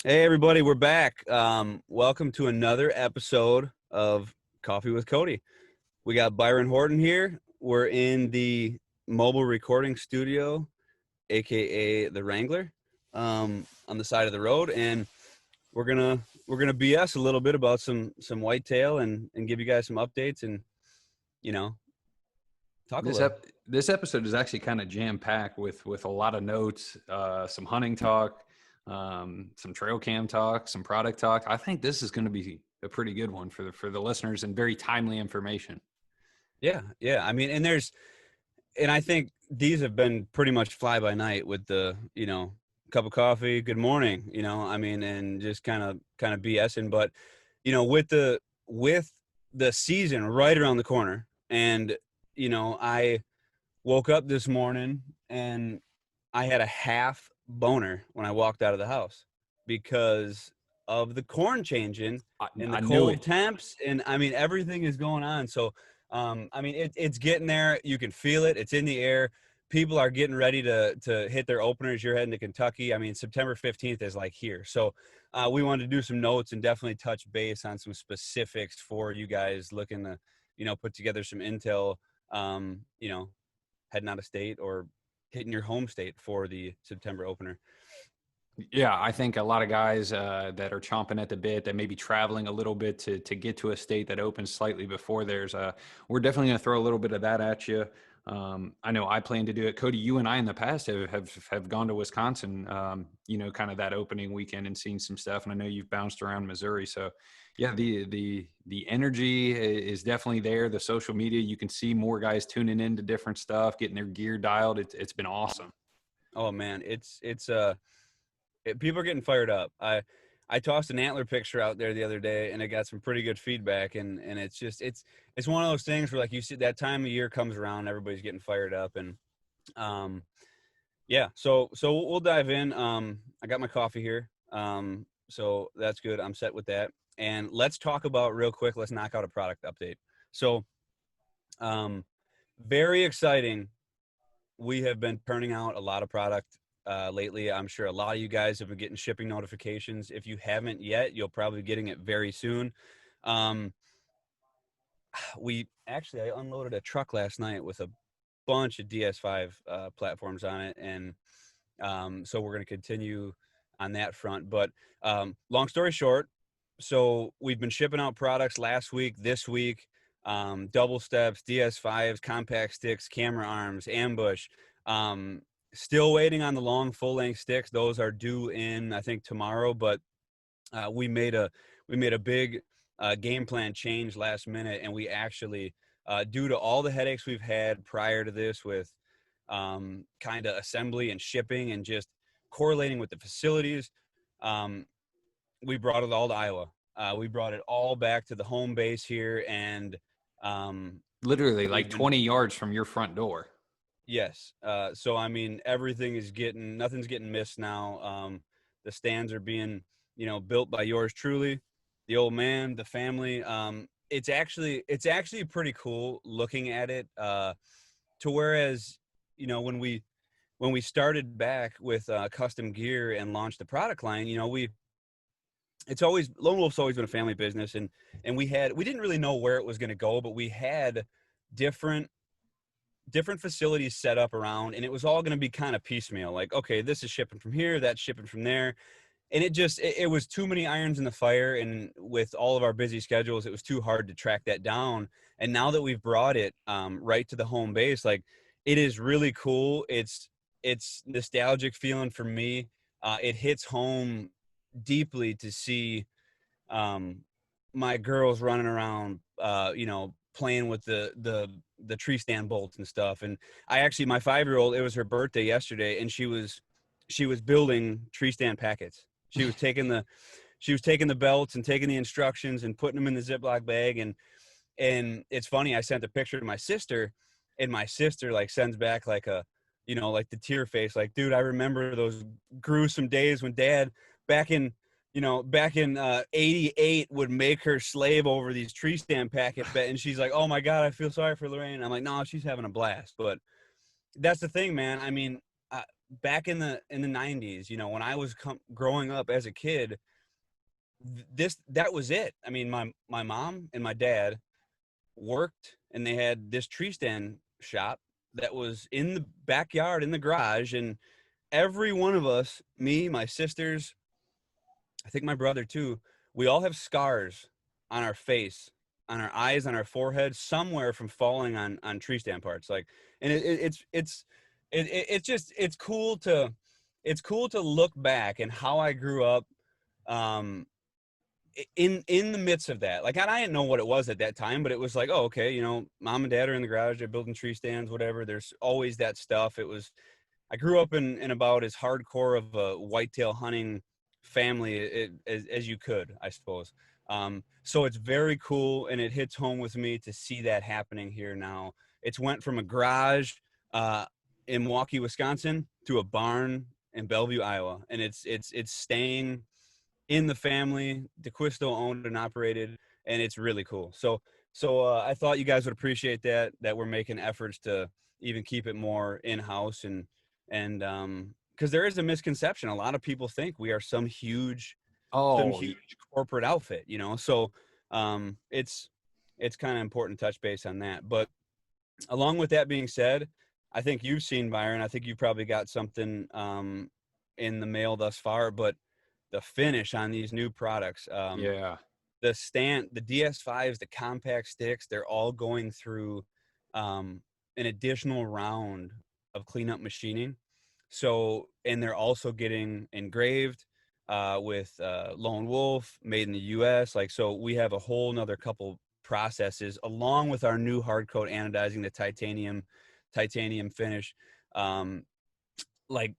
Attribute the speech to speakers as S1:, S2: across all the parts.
S1: Hey everybody, we're back. Welcome to another episode of Coffee with Cody. We got Byron Horton here. We're in the mobile recording studio, aka the Wrangler, on the side of the road, and we're gonna BS a little bit about some whitetail and give you guys some updates and you know talk a
S2: This
S1: little.
S2: ep- this episode is actually kind of jam packed with a lot of notes, some hunting talk, some trail cam talk, some product talk. I think this is going to be a pretty good one for the listeners and very timely information.
S1: Yeah. I mean, and I think these have been pretty much fly by night with the, cup of coffee, good morning, I mean, and just kind of BSing. But, with the season right around the corner, and, I woke up this morning and I had a half boner when I walked out of the house because of the corn changing
S2: I,
S1: and the
S2: I knew
S1: cold
S2: it.
S1: temps. And I mean, everything is going on. So, I mean, it's getting there. You can feel it. It's in the air. People are getting ready to hit their openers. You're heading to Kentucky. I mean, September 15th is like here. So we wanted to do some notes and definitely touch base on some specifics for you guys looking to, put together some intel, heading out of state or hitting your home state for the September opener.
S2: Yeah, I think a lot of guys that are chomping at the bit, that may be traveling a little bit to get to a state that opens slightly before theirs. We're definitely going to throw a little bit of that at you. I know I plan to do it. Cody, you and I in the past have gone to Wisconsin, kind of that opening weekend and seen some stuff. And I know you've bounced around Missouri. So, yeah, the energy is definitely there. The social media, you can see more guys tuning into different stuff, getting their gear dialed. It's been awesome.
S1: Oh man, people are getting fired up. I tossed an antler picture out there the other day, and it got some pretty good feedback. And it's one of those things where, like, you see that time of year comes around, everybody's getting fired up, and um, yeah. So we'll dive in. I got my coffee here, so that's good. I'm set with that. And let's talk about real quick. Let's knock out a product update. So, um, very exciting. We have been turning out a lot of product lately. I'm sure a lot of you guys have been getting shipping notifications. If you haven't yet, you'll probably be getting it very soon. Um, I unloaded a truck last night with a bunch of DS5 platforms on it, and so we're going to continue on that front. But long story short, so we've been shipping out products last week, this week, double steps, DS5s, compact sticks, camera arms, ambush. Still waiting on the long full length sticks. Those are due in, I think, tomorrow. But we made a big game plan change last minute, and we actually, due to all the headaches we've had prior to this with kind of assembly and shipping and just correlating with the facilities, we brought it all to Iowa. We brought it all back to the home base here, and
S2: Literally
S1: we've
S2: like
S1: been
S2: 20 yards from your front door.
S1: yes. So I mean, nothing's getting missed now. The stands are being, built by yours truly, the old man, the family. It's actually pretty cool looking at it. To whereas, when we started back with custom gear and launched the product line, it's always Lone Wolf's always been a family business, and we didn't really know where it was going to go, but we had different facilities set up around, and it was all going to be kind of piecemeal. Like, okay, this is shipping from here, that's shipping from there, and it was too many irons in the fire, and with all of our busy schedules, it was too hard to track that down. And now that we've brought it right to the home base, like, it is really cool. It's nostalgic feeling for me. It hits home deeply to see my girls running around, playing with the tree stand bolts and stuff. And my 5-year-old, it was her birthday yesterday, and she was building tree stand packets. She was taking the belts and taking the instructions and putting them in the Ziploc bag. And it's funny, I sent a picture to my sister, and my sister, like, sends back like like the tear face, like, dude, I remember those gruesome days when dad back in back in 88 would make her slave over these tree stand packets. And she's like, oh my God, I feel sorry for Lorraine. I'm like, no, she's having a blast. But that's the thing, man. I mean, back in the 90s, when I was growing up as a kid, that was it. I mean, my mom and my dad worked, and they had this tree stand shop that was in the backyard in the garage, and every one of us, me, my sisters, I think my brother too, we all have scars on our face, on our eyes, on our forehead, somewhere from falling on tree stand parts. Like, and it's just it's cool to look back and how I grew up, um, in the midst of that. Like, I didn't know what it was at that time, but it was like, oh, okay, mom and dad are in the garage, they're building tree stands, whatever. There's always that stuff. I grew up in about as hardcore of a whitetail hunting family as you could, I suppose. So it's very cool, and it hits home with me to see that happening here now. It's went from a garage uh, in Milwaukee, Wisconsin, to a barn in Bellevue, Iowa, and it's staying in the family. DeQuisto owned and operated, and it's really cool. So I thought you guys would appreciate that we're making efforts to even keep it more in house, and because there is a misconception. A lot of people think we are some
S2: Oh,
S1: huge corporate outfit, So it's kind of important to touch base on that. But along with that being said, I think you've seen, Byron. I think you probably got something in the mail thus far, but the finish on these new products,
S2: yeah.
S1: the DS5s, the compact sticks, they're all going through an additional round of cleanup machining. So, and they're also getting engraved with Lone Wolf, made in the U.S. Like, so we have a whole nother couple processes along with our new hard coat anodizing, the titanium finish. Um, like,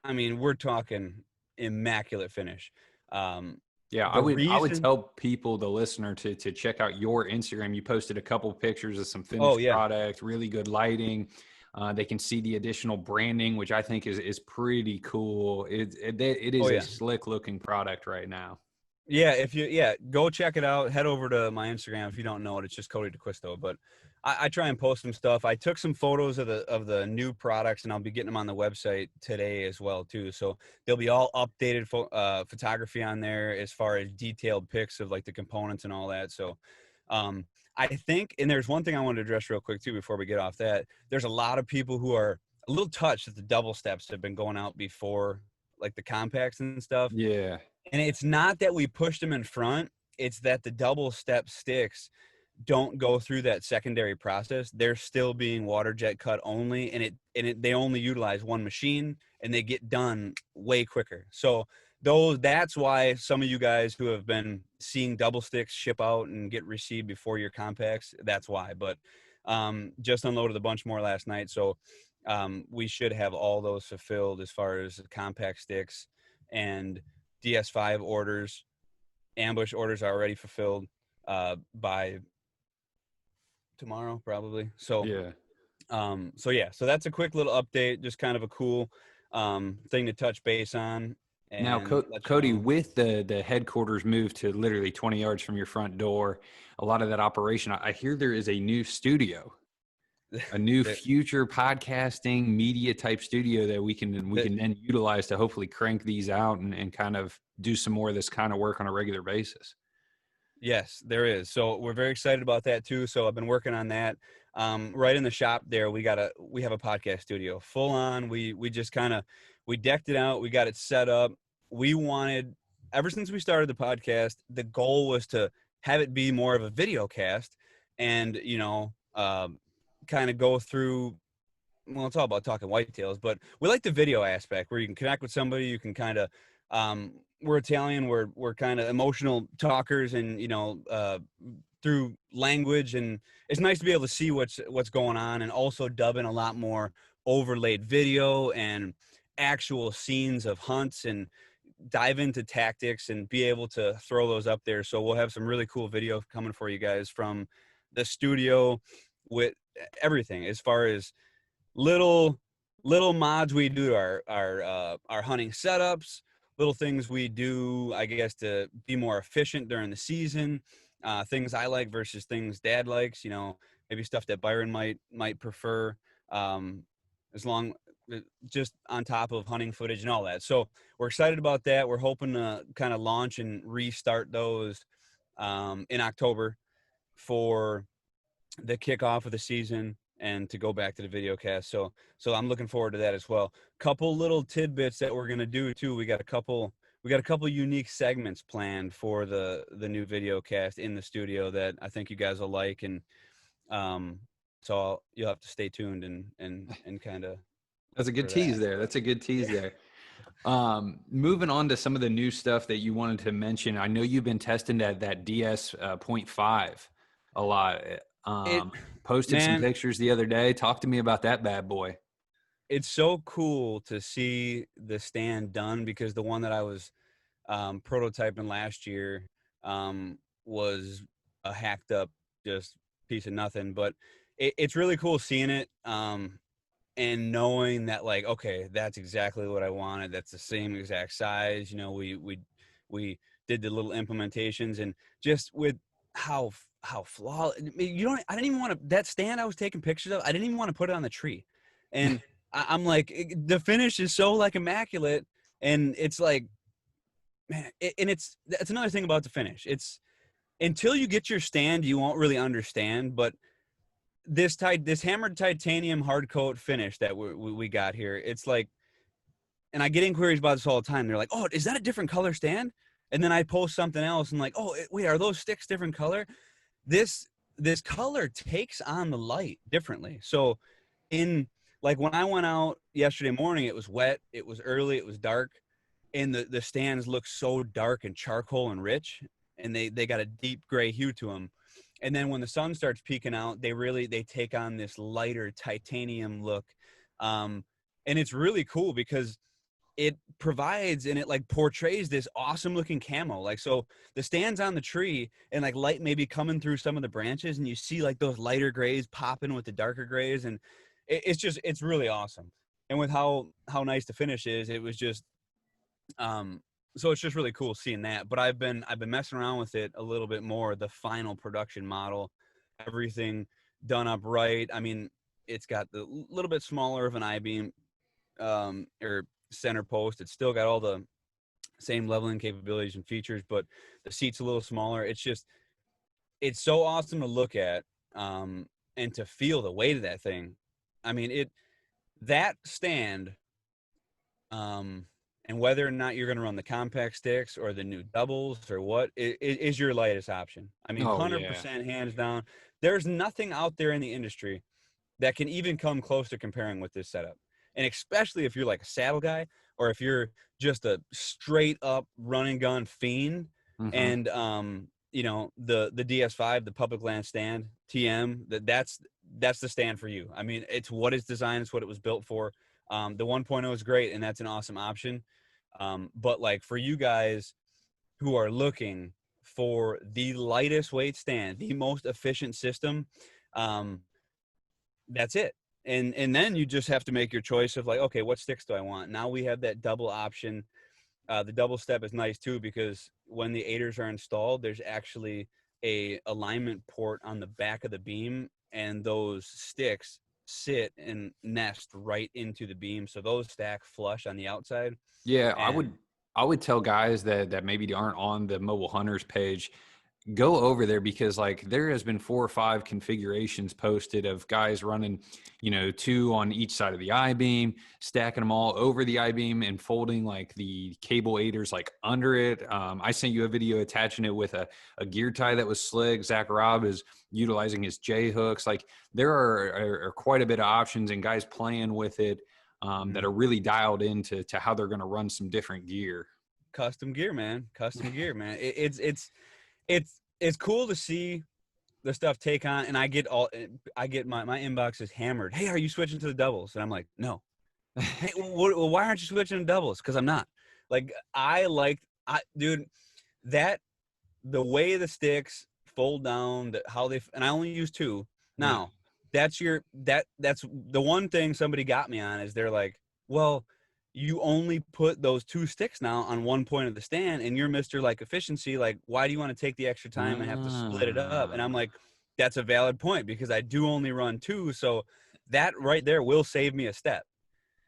S1: I mean, we're talking immaculate finish. Um,
S2: Yeah,
S1: the
S2: I would
S1: reason,
S2: tell people, the listener, to check out your Instagram. You posted a couple of pictures of some
S1: oh
S2: finished
S1: yeah,
S2: product, really good lighting. They can see the additional branding, which I think is pretty cool. It
S1: oh
S2: is a
S1: yeah.
S2: slick looking product right now.
S1: Yeah, go check it out. Head over to my Instagram if you don't know it. It's just Cody DeQuisto. But I try and post some stuff. I took some photos of the new products, and I'll be getting them on the website today as well too. So there'll be all updated photography on there as far as detailed pics of like the components and all that. So um, I think, and there's one thing I wanted to address real quick too before we get off that. There's a lot of people who are a little touched that the double steps have been going out before, like the compacts and stuff.
S2: Yeah,
S1: And it's not that we pushed them in front, it's that the double step sticks don't go through that secondary process. They're still being water jet cut only, and they only utilize one machine, and they get done way quicker. So that's why some of you guys who have been seeing double sticks ship out and get received before your compacts, that's why. But just unloaded a bunch more last night, so we should have all those fulfilled as far as the compact sticks and DS5 orders. Ambush orders are already fulfilled by tomorrow, probably.
S2: yeah.
S1: So yeah, so that's a quick little update, just kind of a cool thing to touch base on
S2: Now,
S1: and let you
S2: Cody,
S1: know.
S2: with the headquarters moved to literally 20 yards from your front door, a lot of that operation, I hear there is a new studio, a new
S1: that
S2: future podcasting media type studio that we
S1: that
S2: can then utilize to hopefully crank these out and kind of do some more of this kind of work on a regular basis.
S1: Yes, there is. So we're very excited about that too. So I've been working on that. Right in the shop there, we have a podcast studio full on. We just kind of we decked it out. We got it set up. We wanted, ever since we started the podcast, the goal was to have it be more of a video cast, and kind of go through. Well, it's all about talking whitetails, but we like the video aspect where you can connect with somebody. You can kind of, we're Italian. We're kind of emotional talkers, and through language, and it's nice to be able to see what's going on, and also dub in a lot more overlaid video and actual scenes of hunts, and dive into tactics and be able to throw those up there. So we'll have some really cool video coming for you guys from the studio with everything as far as little little mods we do to our hunting setups, little things we do, I guess, to be more efficient during the season, things I like versus things dad likes, maybe stuff that Byron might prefer, as long just on top of hunting footage and all that. So we're excited about that. We're hoping to kind of launch and restart those in October for the kickoff of the season and to go back to the video cast. So I'm looking forward to that as well. Couple little tidbits that we're gonna do too. We got a couple unique segments planned for the new video cast in the studio that I think you guys will like, and um so you'll have to stay tuned and kind of
S2: That's a
S1: look
S2: good
S1: for
S2: tease
S1: that.
S2: there.
S1: But
S2: That's a good tease
S1: yeah,
S2: there. Moving on to some of the new stuff that you wanted to mention. I know you've been testing that DS point five a lot.
S1: it
S2: Posted some
S1: man,
S2: pictures the other day. Talk to me about that bad boy.
S1: it's so cool to see the stand done, because the one that I was prototyping last year was a hacked up just piece of nothing. But it's really cool seeing it and knowing that, like, okay, that's exactly what I wanted. That's the same exact size. We did the little implementations, and just with how flawless. I didn't even want to, that stand I was taking pictures of, I didn't even want to put it on the tree. And I'm like, the finish is so like immaculate, and it's like, man, and that's another thing about the finish. It's, until you get your stand, you won't really understand. But this hammered titanium hard coat finish that we got here, it's like, and I get inquiries about this all the time. They're like, "Oh, is that a different color stand?" And then I post something else and like, "Oh, wait, are those sticks different color?" This color takes on the light differently. So in, like, when I went out yesterday morning, it was wet, it was early, it was dark, and the stands look so dark and charcoal and rich, and they got a deep gray hue to them. And then when the sun starts peeking out, they take on this lighter titanium look. And it's really cool because it provides and it like portrays this awesome looking camo. Like, so the stands on the tree and like light maybe coming through some of the branches, and you see like those lighter grays popping with the darker grays, and it's really awesome. And with how nice the finish is, it was just um, so it's just really cool seeing that. But I've been messing around with it a little bit more. The final production model, everything done up right. I mean, it's got the little bit smaller of an I-beam or center post. It's still got all the same leveling capabilities and features, but the seat's a little smaller. It's so awesome to look at and to feel the weight of that thing. I mean, that stand, um, and whether or not you're going to run the compact sticks or the new doubles or what, it is your lightest option. I mean,
S2: Oh yeah.
S1: 100% hands down. There's nothing out there in the industry that can even come close to comparing with this setup. And especially if you're like a saddle guy, or if you're just a straight up run and gun fiend,
S2: Hmm.
S1: and the DS5, the public land stand TM, that's the stand for you. I mean, it's what it's designed, it's what it was built for. The 1.0 is great, and that's an awesome option. But like, for you guys who are looking for the lightest weight stand, the most efficient system, um, that's it. And then you just have to make your choice of like, okay, what sticks do I want? Now we have that double option. The double step is nice too, because when the aiders are installed, there's actually a alignment port on the back of the beam, and those sticks sit and nest right into the beam, so those stack flush on the outside.
S2: Yeah,
S1: And
S2: I would tell guys that maybe aren't on the Mobile Hunters page, go over there, because like there has been 4 or 5 configurations posted of guys running, two on each side of the I-beam, stacking them all over the I-beam and folding like the cable aiders like under it. I sent you a video attaching it with a gear tie that was slick. Zach Robb is utilizing his J hooks. Like there are quite a bit of options and guys playing with it that are really dialed into how they're going to run some different gear.
S1: custom gear, man. Custom gear, man. It's cool to see the stuff take on. And I get my inbox is hammered. Hey, are you switching to the doubles? And I'm like, no. Hey, why aren't you switching to doubles? Because I'm not. Like, dude, that the way the sticks fold down, how they, and I only use two.
S2: Yeah.
S1: Now, that's the one thing somebody got me on, is they're like, well, you only put those two sticks now on one point of the stand, and you're Mr. like efficiency. Like, why do you want to take the extra time and have to split it up? And I'm
S2: Ah.
S1: like, that's a valid point, because I do only run two. So that right there will save me a step.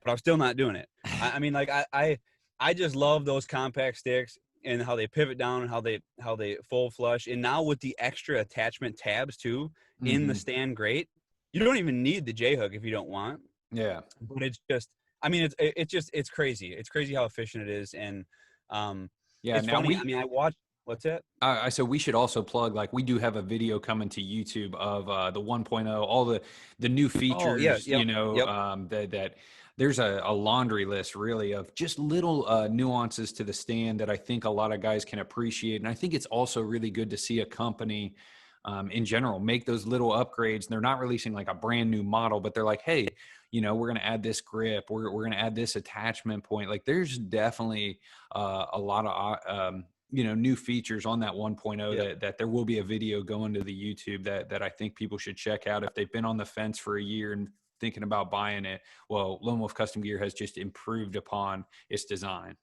S1: but I'm still not doing it. I mean, like I just love those compact sticks and how they pivot down and how they full flush. And now with the extra attachment tabs too in the
S2: Hmm.
S1: stand grate, you don't even need the J hook if you don't want.
S2: Yeah.
S1: But it's just, I mean, it's just it's crazy. It's crazy how efficient it is, and
S2: Yeah.
S1: it's
S2: Now
S1: funny. I mean, I watched. What's it?
S2: I so we should also plug, like, we do have a video coming to YouTube of the 1.0, all the new
S1: Oh yeah,
S2: features,
S1: yep, yep.
S2: that there's a laundry list really of just little nuances to the stand that I think a lot of guys can appreciate. And I think it's also really good to see a company in general make those little upgrades. And they're not releasing like a brand new model, but they're like, hey, we're going to add this grip, we're going to add this attachment point. Like, there's definitely a lot of new features on that 1.0
S1: Yep.
S2: that there will be a video going to the YouTube that I think people should check out if they've been on the fence for a year and thinking about buying it. Well, Lone Wolf Custom Gear has just improved upon its design.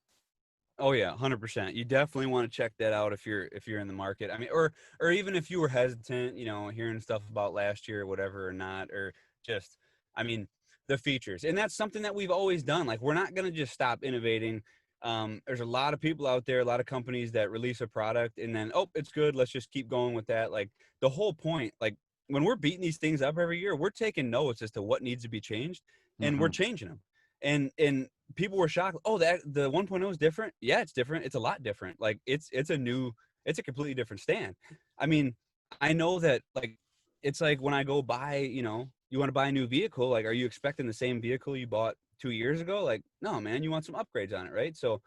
S1: Oh yeah, 100%. You definitely want to check that out if you're in the market. I mean, or even if you were hesitant, hearing stuff about last year or whatever or not, or just, I mean, the features. And that's something that we've always done. Like, we're not going to just stop innovating. There's a lot of people out there, a lot of companies that release a product and then, oh, it's good, let's just keep going with that. Like, the whole point, like, when we're beating these things up every year, we're taking notes as to what needs to be changed, and we're
S2: Hmm.
S1: changing them. And people were shocked. Oh, that the 1.0 is different. Yeah, it's different. It's a lot different. Like, it's a completely different stand. I mean, I know that, like, it's like when I go buy, you want to buy a new vehicle. Like, are you expecting the same vehicle you bought 2 years ago? Like, no, man, you want some upgrades on it, right? So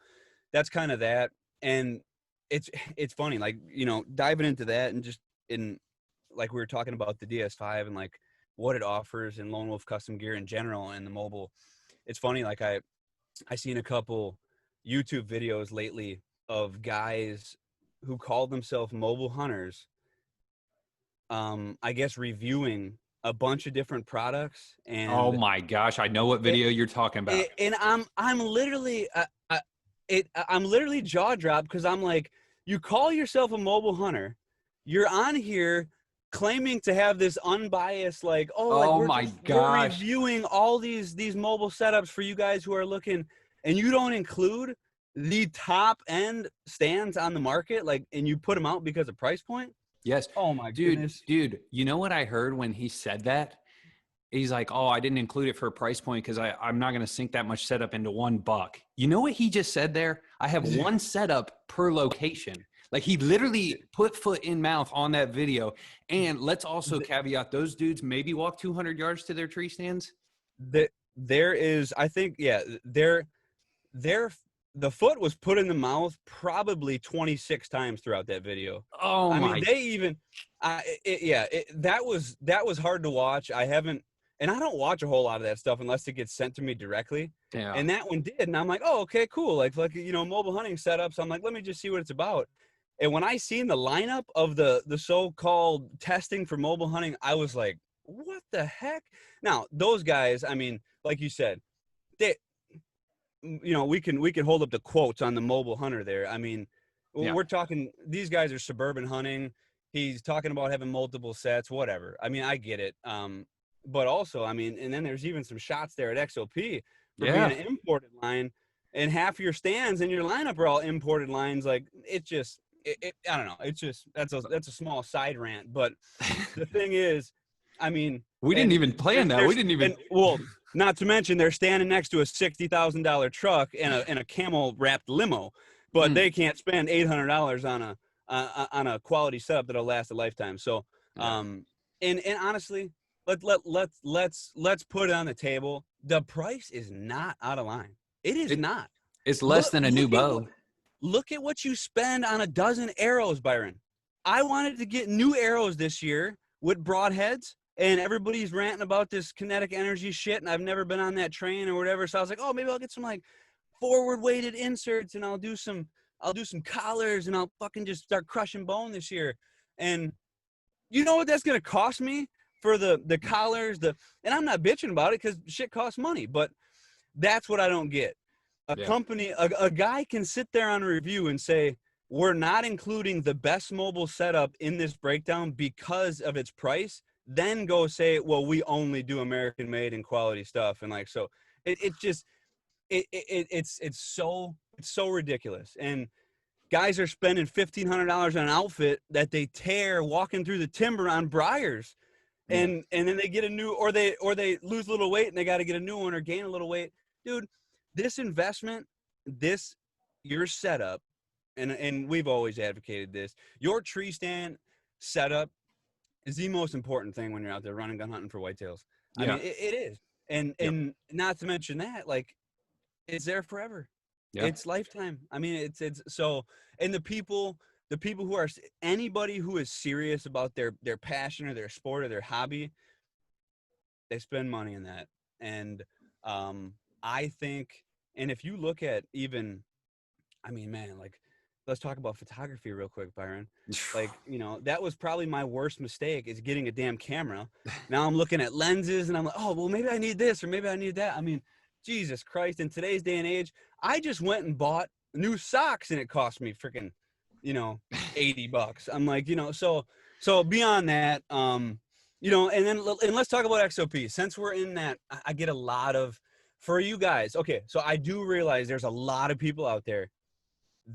S1: that's kind of that. And it's funny, like, diving into that and just in, like, we were talking about the DS5 and like what it offers and Lone Wolf Custom Gear in general and the mobile. It's funny, like I seen a couple YouTube videos lately of guys who call themselves mobile hunters, I guess reviewing a bunch of different products,
S2: Oh
S1: and
S2: my gosh, I know what
S1: it,
S2: video you're talking about.
S1: and I'm literally I'm literally jaw dropped because I'm like, you call yourself a mobile hunter, you're on here claiming to have this unbiased, like, oh, like,
S2: Oh
S1: we're
S2: my
S1: just we're
S2: gosh.
S1: reviewing all these mobile setups for you guys who are looking, and you don't include the top end stands on the market, like, and you put them out because of price point.
S2: Yes.
S1: Oh my
S2: Dude,
S1: goodness.
S2: dude, you know what I heard when he said that? He's like, oh, I didn't include it for a price point because I'm not going to sink that much setup into $1. You know what he just said there? I have one setup per location. Like, he literally put foot in mouth on that video. And let's also caveat, those dudes maybe walk 200 yards to their tree stands.
S1: There is, I think, yeah, there the foot was put in the mouth probably 26 times throughout that video.
S2: Oh
S1: I mean,
S2: my,
S1: they even, that was hard to watch. I haven't, and I don't watch a whole lot of that stuff unless it gets sent to me directly.
S2: yeah.
S1: And that one did, and I'm like, oh, okay, cool. Like, mobile hunting setups. I'm like, let me just see what it's about. And when I seen the lineup of the so-called testing for mobile hunting, I was like, what the heck? Now, those guys, I mean, like you said, they, we can hold up the quotes on the mobile hunter there. I mean,
S2: Yeah.
S1: we're talking, these guys are suburban hunting. He's talking about having multiple sets, whatever. I mean, I get it. But also, I mean, and then there's even some shots there at XOP for being
S2: Yeah.
S1: an imported line, and half your stands and your lineup are all imported lines. Like, I don't know. It's just, that's a small side rant. But the thing is, I mean,
S2: We didn't
S1: and
S2: even plan that. We
S1: there's,
S2: didn't even.
S1: and well, not to mention they're standing next to a $60,000 truck and a camel wrapped limo, but
S2: Mm,
S1: they can't spend $800 on a quality setup that'll last a lifetime. So,
S2: yeah.
S1: and honestly, let's put it on the table. The price is not out of line. It is
S2: It,
S1: not.
S2: it's less
S1: Look
S2: than a new
S1: look at
S2: bow.
S1: look at what you spend on a dozen arrows, Byron. I wanted to get new arrows this year with broadheads, and everybody's ranting about this kinetic energy shit, and I've never been on that train or whatever. So I was like, oh, maybe I'll get some, like, forward weighted inserts, and I'll do some collars, and I'll fucking just start crushing bone this year. And you know what that's gonna cost me for the collars, and I'm not bitching about it because shit costs money, but that's what I don't get.
S2: Yeah.
S1: A guy can sit there on a review and say, we're not including the best mobile setup in this breakdown because of its price, then go say, well, we only do American made and quality stuff. And, like, so It's just it's so ridiculous. And guys are spending $1,500 on an outfit that they tear walking through the timber on briars,
S2: Yeah.
S1: and then they get a new, or they lose a little weight and they got to get a new one or gain a little weight. Dude, this investment, this your setup, and we've always advocated this. Your tree stand setup is the most important thing when you're out there running gun hunting for whitetails. I
S2: Yeah.
S1: mean, it is,
S2: Yep.
S1: and not to mention that, like, it's there forever.
S2: Yeah.
S1: It's lifetime. I mean, it's so, and the people who are, anybody who is serious about their passion or their sport or their hobby, they spend money in that. And I think, and if you look at even, I mean, man, like, let's talk about photography real quick, Byron. Like, that was probably my worst mistake, is getting a damn camera. Now I'm looking at lenses and I'm like, oh, well, maybe I need this or maybe I need that. I mean, Jesus Christ, in today's day and age, I just went and bought new socks and it cost me freaking, $80. I'm like, so beyond that, and let's talk about XOP. Since we're in that, I get a lot of, for you guys. Okay, so I do realize there's a lot of people out there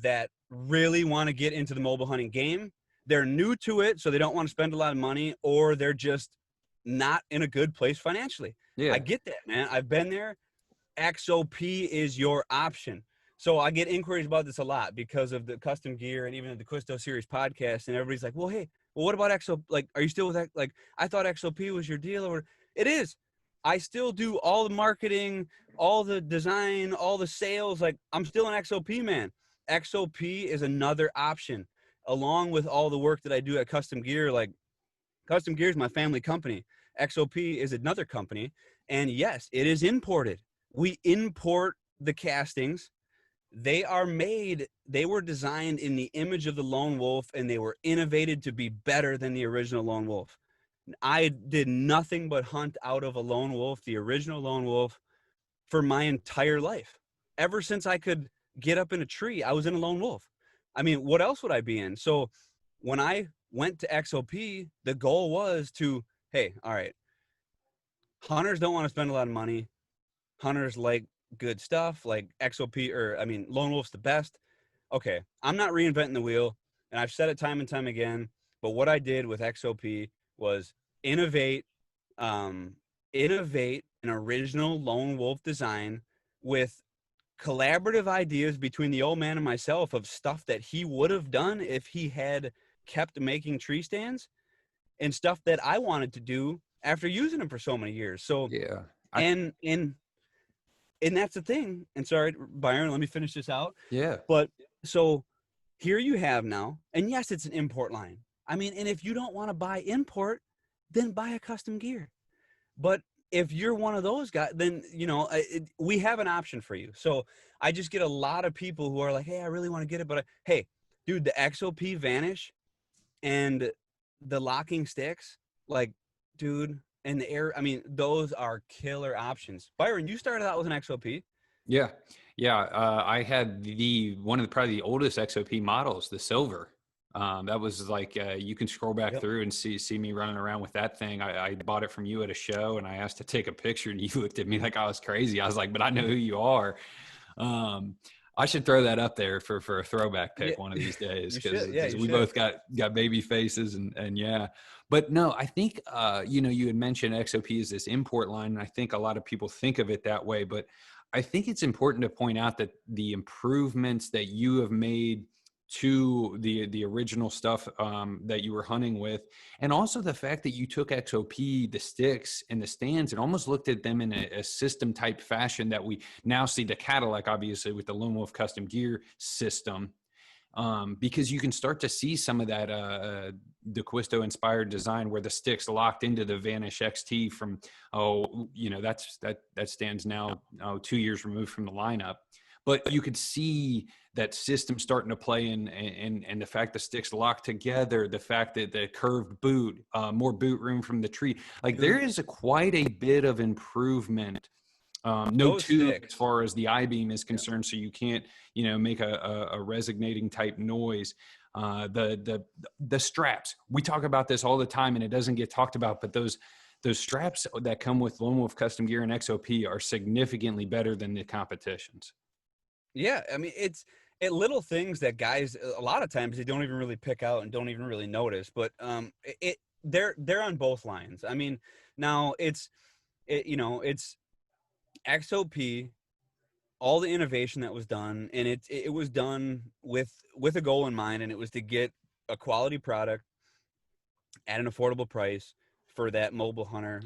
S1: that really want to get into the mobile hunting game. They're new to it, so they don't want to spend a lot of money, or they're just not in a good place financially. I
S2: Yeah.
S1: get that, man. I've been there. XOP is your option. So I get inquiries about this a lot because of the custom gear and even the Quisto series podcast. And everybody's like, well, hey, well, what about XOP? Like, are you still with that? Like, I thought XOP was your deal. Or it is. I still do all the marketing, all the design, all the sales. Like, I'm still an XOP man. XOP is another option, along with all the work that I do at Custom Gear. Like, Custom Gear is my family company. XOP is another company. And yes, it is imported. We import the castings. They were designed in the image of the lone wolf, and they were innovated to be better than the original lone wolf. I did nothing but hunt out of a lone wolf, the original lone wolf, for my entire life. Ever since I could get up in a tree, I was in a lone wolf. I mean, what else would I be in? So when I went to XOP, the goal was to, hey, all right, hunters don't want to spend a lot of money. Hunters like good stuff, like XOP, or I mean, lone wolf's the best. Okay, I'm not reinventing the wheel, and I've said it time and time again. But what I did with XOP was innovate, innovate an original lone wolf design with collaborative ideas between the old man and myself of stuff that he would have done if he had kept making tree stands, and stuff that I wanted to do after using them for so many years. So,
S2: Yeah.
S1: and that's the thing. And sorry, Byron, let me finish this out.
S2: Yeah.
S1: But so here you have now, and yes, it's an import line. I mean, and if you don't want to buy import, then buy a custom gear. But if you're one of those guys, then, we have an option for you. So I just get a lot of people who are like, hey, I really want to get it. But hey, dude, the XOP Vanish and the locking sticks, like, dude, and the air, I mean, those are killer options. Byron, you started out with an XOP.
S2: Yeah. Yeah. I had one of the, probably the oldest XOP models, the silver. That was like, you can scroll back
S1: Yep.
S2: through and see me running around with that thing. I bought it from you at a show and I asked to take a picture and you looked at me like I was crazy. I was like, but I know who you are. I should throw that up there for a throwback
S1: Yeah,
S2: pick one of these days,
S1: you should. Yeah,
S2: because
S1: you
S2: we
S1: should.
S2: both got baby faces and yeah. But no, I think you had mentioned XOP is this import line, and I think a lot of people think of it that way. But I think it's important to point out that the improvements that you have made to the original stuff that you were hunting with, and also the fact that you took XOP, the sticks and the stands, and almost looked at them in a system type fashion that we now see the Cadillac, obviously, with the Lone Wolf custom gear system. Because you can start to see some of that DeQuisto inspired design where the sticks locked into the Vanish XT from, that stands now 2 years removed from the lineup. But you could see that system starting to play in, and the fact the sticks locked together, the fact that the curved boot, more boot room from the tree, like there
S1: Dude,
S2: is quite a bit of improvement. No
S1: those
S2: tube as
S1: sticks.
S2: far as the I-beam is
S1: Yeah.
S2: concerned, so you can't, make a resonating type noise. The straps, we talk about this all the time, and it doesn't get talked about, but those straps that come with Lone Wolf Custom Gear and XOP are significantly better than the competitions.
S1: Yeah, I mean, it's little things that guys a lot of times they don't even really pick out and don't even really notice. But they're on both lines. I mean, now it's it's XOP, all the innovation that was done, and it was done with a goal in mind, and it was to get a quality product at an affordable price for that mobile hunter.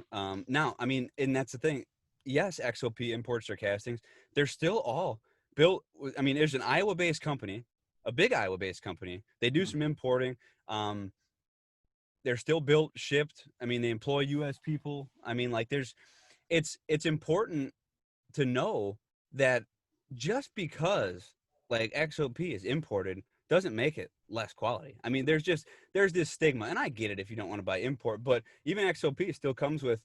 S1: Now, I mean, and that's the thing. Yes, XOP imports their castings. They're still all built. I mean, there's an Iowa-based company, a big Iowa-based company. They do some importing. They're still built, shipped. I mean, they employ U.S. people. I mean, like, it's important to know that just because like XOP is imported doesn't make it less quality. I mean, there's this stigma, and I get it if you don't want to buy import, but even XOP still comes with,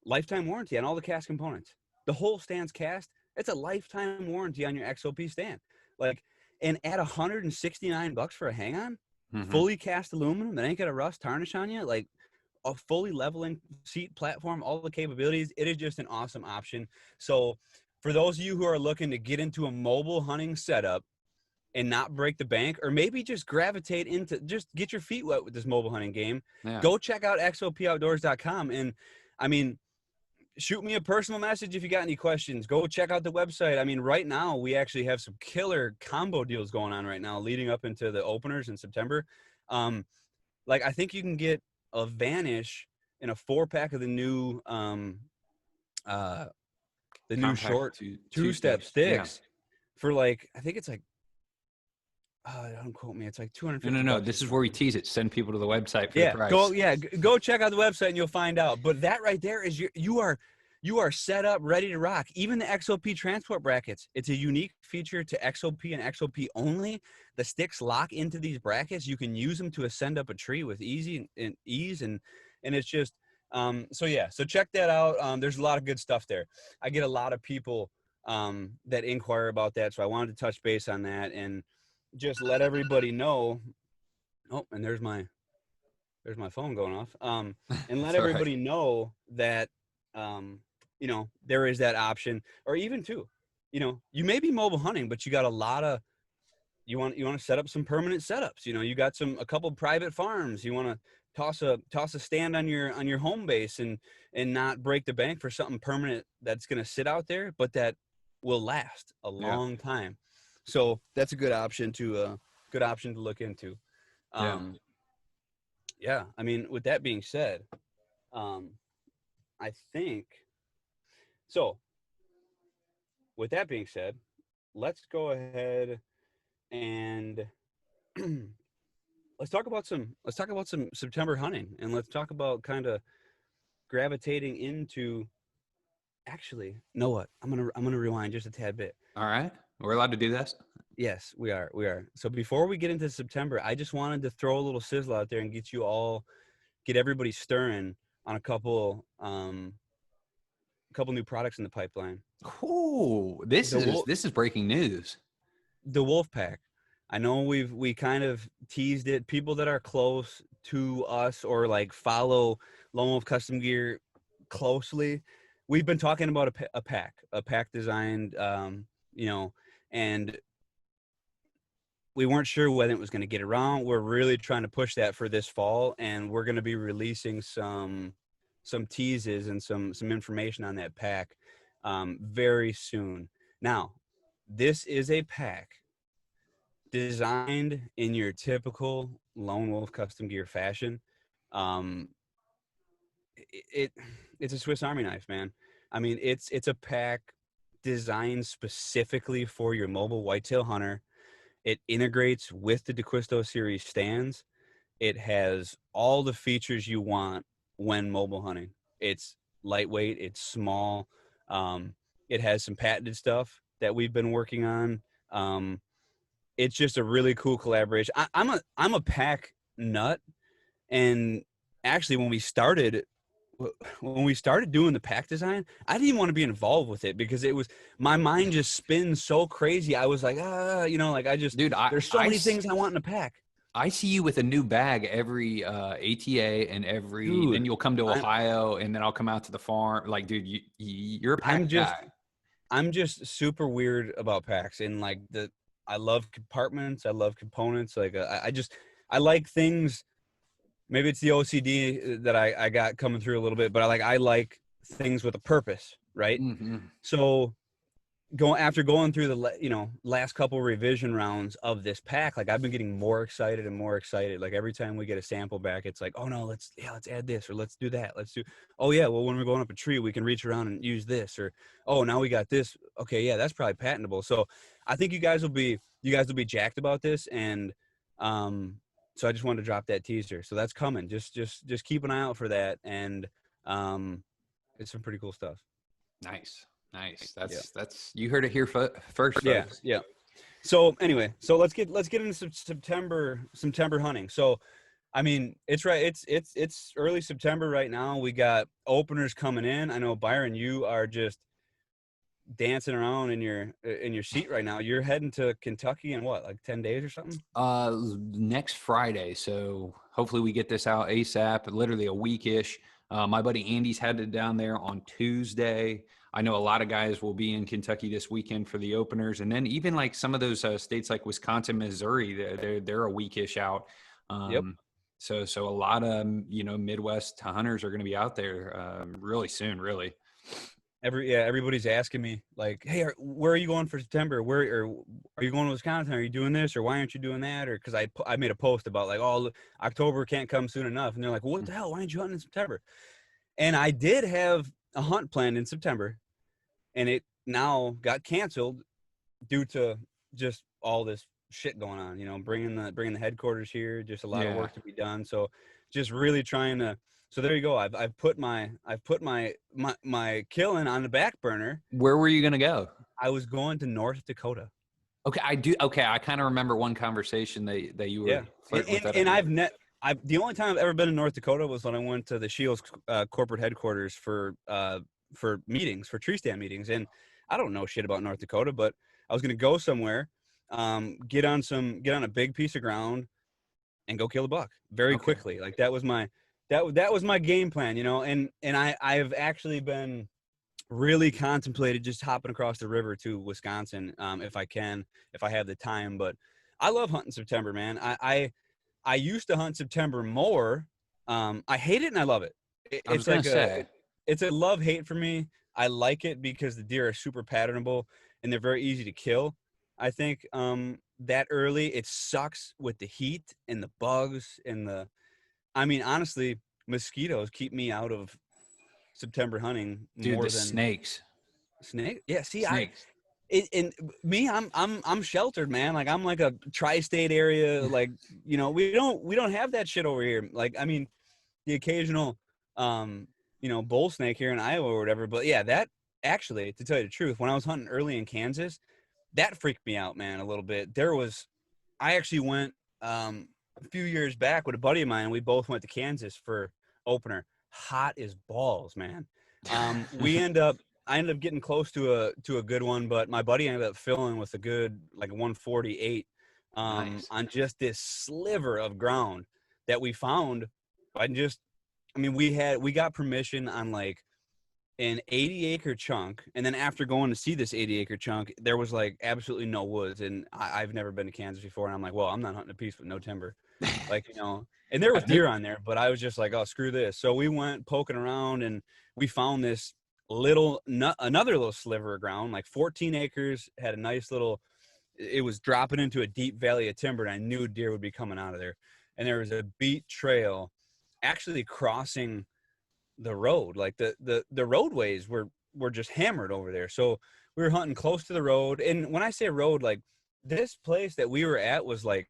S1: lifetime warranty on all the cast components. The whole stand's cast, it's a lifetime warranty on your XOP stand. Like, and at $169 for a hang-on,
S2: Mm-hmm.
S1: fully cast aluminum that ain't gonna rust, tarnish on you, like a fully leveling seat platform, all the capabilities. It is just an awesome option. So for those of you who are looking to get into a mobile hunting setup and not break the bank, or maybe just gravitate into, just get your feet wet with this mobile hunting game,
S2: Yeah.
S1: go check out xopoutdoors.com. And I mean, shoot me a personal message if you got any questions. Go check out the website. I mean, right now we actually have some killer combo deals going on right now leading up into the openers in September. Like, I think you can get a Vanish in a 4-pack of the new
S2: Compact
S1: short
S2: two
S1: two-step
S2: steps. Yeah.
S1: sticks for, like, I think it's like, don't quote me, it's like
S2: No.
S1: $250 or
S2: This is where we
S1: something.
S2: tease it. Send people to the website for the
S1: Yeah,
S2: price.
S1: go check out the website and you'll find out. But that right there is you are set up, ready to rock. Even the XOP transport brackets, it's a unique feature to XOP and XOP only. The sticks lock into these brackets. You can use them to ascend up a tree with ease, and it's just so check that out. There's a lot of good stuff there. I get a lot of people that inquire about that, so I wanted to touch base on that and just let everybody know. Oh, and there's my phone going off. And let
S2: It's all right.
S1: everybody know that, there is that option. Or even too, you may be mobile hunting, but you got a lot of, you want to set up some permanent setups. You got a couple private farms. You want to toss a stand on your home base and not break the bank for something permanent that's going to sit out there, but that will last a
S2: Yeah.
S1: long time. So that's a good option to look into.
S2: Yeah.
S1: Um, yeah, I mean, with that being said, I think so. With that being said, let's go ahead and let's talk about some September hunting, and let's talk about kind of gravitating into. Actually, know what? I'm gonna rewind just a tad bit.
S2: All right. We're allowed to do this.
S1: Yes, we are. We are. So before we get into September, I just wanted to throw a little sizzle out there and get everybody stirring on a couple new products in the pipeline.
S2: Ooh, this
S1: The
S2: is
S1: wolf,
S2: this is breaking news.
S1: the wolf pack. I know we kind of teased it. People that are close to us or like follow Lone Wolf Custom Gear closely, we've been talking about a pack designed, and we weren't sure when it was going to get around. We're really trying to push that for this fall, and we're going to be releasing some teases and some information on that pack very soon. Now, this is a pack designed in your typical Lone Wolf Custom Gear fashion. Um, it's a Swiss Army knife, man. I mean, it's a pack designed specifically for your mobile whitetail hunter. It integrates with the DeQuisto series stands. It has all the features you want when mobile hunting. It's lightweight. It's small. It has some patented stuff that we've been working on. It's just a really cool collaboration. I'm a pack nut, and actually, when we started doing the pack design, I didn't even want to be involved with it because my mind just spins so crazy. I was like, like I just,
S2: Dude,
S1: there's so many things I want in a pack.
S2: I see you with a new bag every ATA and then
S1: Dude.
S2: you'll come to
S1: I'm
S2: Ohio and then I'll come out to the farm. Like, dude, you're a
S1: I'm
S2: pack
S1: just
S2: guy.
S1: I'm just super weird about packs and like I love compartments, I love components. Like I like things. Maybe it's the OCD that I got coming through a little bit, but I like things with a purpose, right?
S2: Hmm.
S1: So after going through the last couple revision rounds of this pack, like I've been getting more excited and more excited. Like every time we get a sample back, it's like, oh no, let's add this or let's do that. Oh yeah, well when we're going up a tree, we can reach around and use this, or oh now we got this. Okay, yeah, that's probably patentable. So I think you guys will be jacked about this, and so I just wanted to drop that teaser. So that's coming. Just keep an eye out for that, and um, it's some pretty cool stuff.
S2: Nice. Nice.
S1: Yeah.
S2: That's you heard it here first,
S1: Yeah,
S2: folks.
S1: yeah. So anyway, so let's get into September hunting. So I mean, it's right. It's early September right now. We got openers coming in. I know Byron, you are just dancing around in your seat right now. You're heading to Kentucky in what, like 10 days or something?
S2: Next Friday. So hopefully we get this out ASAP, literally a weekish. My buddy Andy's headed down there on Tuesday. I know a lot of guys will be in Kentucky this weekend for the openers, and then even like some of those states like Wisconsin, Missouri, they're a weekish out.
S1: Yep.
S2: So a lot of Midwest hunters are going to be out there really soon, really.
S1: Everybody's asking me like, hey, where are you going for September? Where or are you going to Wisconsin? Are you doing this or why aren't you doing that? Or because I made a post about like, oh, October can't come soon enough, and they're like, well, what the hell? Why aren't you hunting in September? And I did have a hunt planned in September, and it now got canceled due to just all this shit going on. Bringing the headquarters here, just a lot of
S2: Yeah.
S1: work to be done. So, just really trying to. So there you go. I've put my killing on the back burner.
S2: Where were you going to go?
S1: I was going to North Dakota.
S2: Okay, I do. Okay, I kind of remember one conversation that you
S1: Yeah,
S2: were
S1: and
S2: flirting with that
S1: and
S2: idea.
S1: I've the only time I've ever been in North Dakota was when I went to the Shields corporate headquarters for meetings, for tree stand meetings, and I don't know shit about North Dakota, but I was gonna go somewhere, get on a big piece of ground and go kill a buck very
S2: Okay.
S1: quickly. Like that was my game plan, and I've actually been really contemplated just hopping across the river to Wisconsin, if I can, if I have the time. But I love hunting September, man. I used to hunt September more. I hate it and I love it.
S2: I was
S1: It's
S2: gonna
S1: like
S2: say,
S1: it's a love hate for me. I like it because the deer are super patternable and they're very easy to kill. I think that early it sucks with the heat and the bugs and I mean, honestly, mosquitoes keep me out of September hunting
S2: dude, the
S1: more than
S2: snakes,
S1: snake. Yeah, see,
S2: snakes.
S1: and me, I'm sheltered, man. Like I'm like a tri-state area. Like we don't have that shit over here. Like I mean, the occasional bull snake here in Iowa or whatever. But yeah, that actually, to tell you the truth, when I was hunting early in Kansas, that freaked me out, man, a little bit. I actually went a few years back with a buddy of mine. We both went to Kansas for opener. Hot as balls, man. We end up I ended up getting close to a good one, but my buddy ended up filling with a good like 148
S2: Nice.
S1: on just this sliver of ground that we found. I mean, we got permission on like an 80-acre chunk, and then after going to see this 80-acre chunk, there was like absolutely no woods, and I've never been to Kansas before, and I'm like, well, I'm not hunting a piece with no timber, like and there was deer on there, but I was just like, oh, screw this. So we went poking around, and we found this another little sliver of ground, like 14 acres, had a nice little. It was dropping into a deep valley of timber, and I knew deer would be coming out of there, and there was a beat trail, actually crossing the road. Like the roadways were just hammered over there. So we were hunting close to the road. And when I say road, like this place that we were at was like,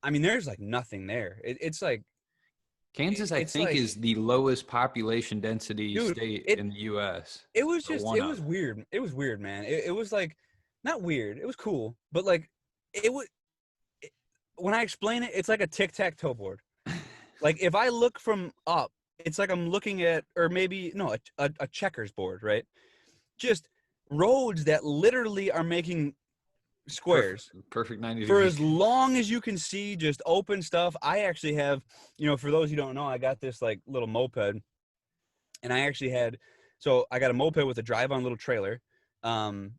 S1: I mean, there's like nothing there. It's like
S2: Kansas, I
S1: it's
S2: think,
S1: like,
S2: is the lowest population density
S1: dude,
S2: state
S1: it
S2: in the U.S.
S1: it was
S2: or
S1: just
S2: one
S1: it
S2: of.
S1: was weird. It was weird, man. It was like not weird. It was cool, but like it was it, when I explain it, it's like a tic-tac-toe board. Like if I look from up, it's like I'm looking at, or maybe no, a checkers board, right? Just roads that literally are making squares
S2: Perfect 90
S1: for
S2: degrees.
S1: as long as you can see, just open stuff. I actually have, for those who don't know, I got this like little moped, and I actually had, so I got a moped with a drive-on little trailer, um,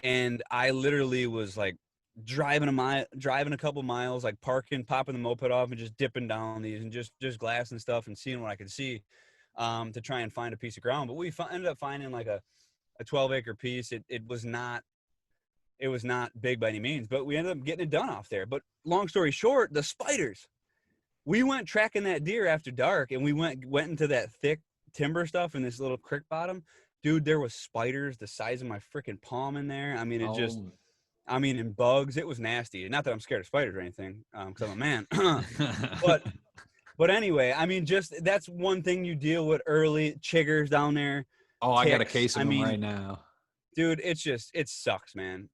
S1: and I literally was like driving a couple miles, like parking, popping the moped off, and just dipping down these and just glass and stuff and seeing what I could see, to try and find a piece of ground. But we ended up finding like a 12-acre piece. It was not big by any means, but we ended up getting it done off there. But long story short, the spiders. We went tracking that deer after dark, and we went into that thick timber stuff in this little creek bottom. Dude, there was spiders the size of my freaking palm in there. I mean,
S2: Oh.
S1: and bugs. It was nasty. Not that I'm scared of spiders or anything, because I'm a man. but but anyway, I mean, just that's one thing you deal with early. Chiggers down there,
S2: Oh, I got a
S1: ticks.
S2: case of
S1: I
S2: them
S1: mean,
S2: right now.
S1: dude, it sucks, man.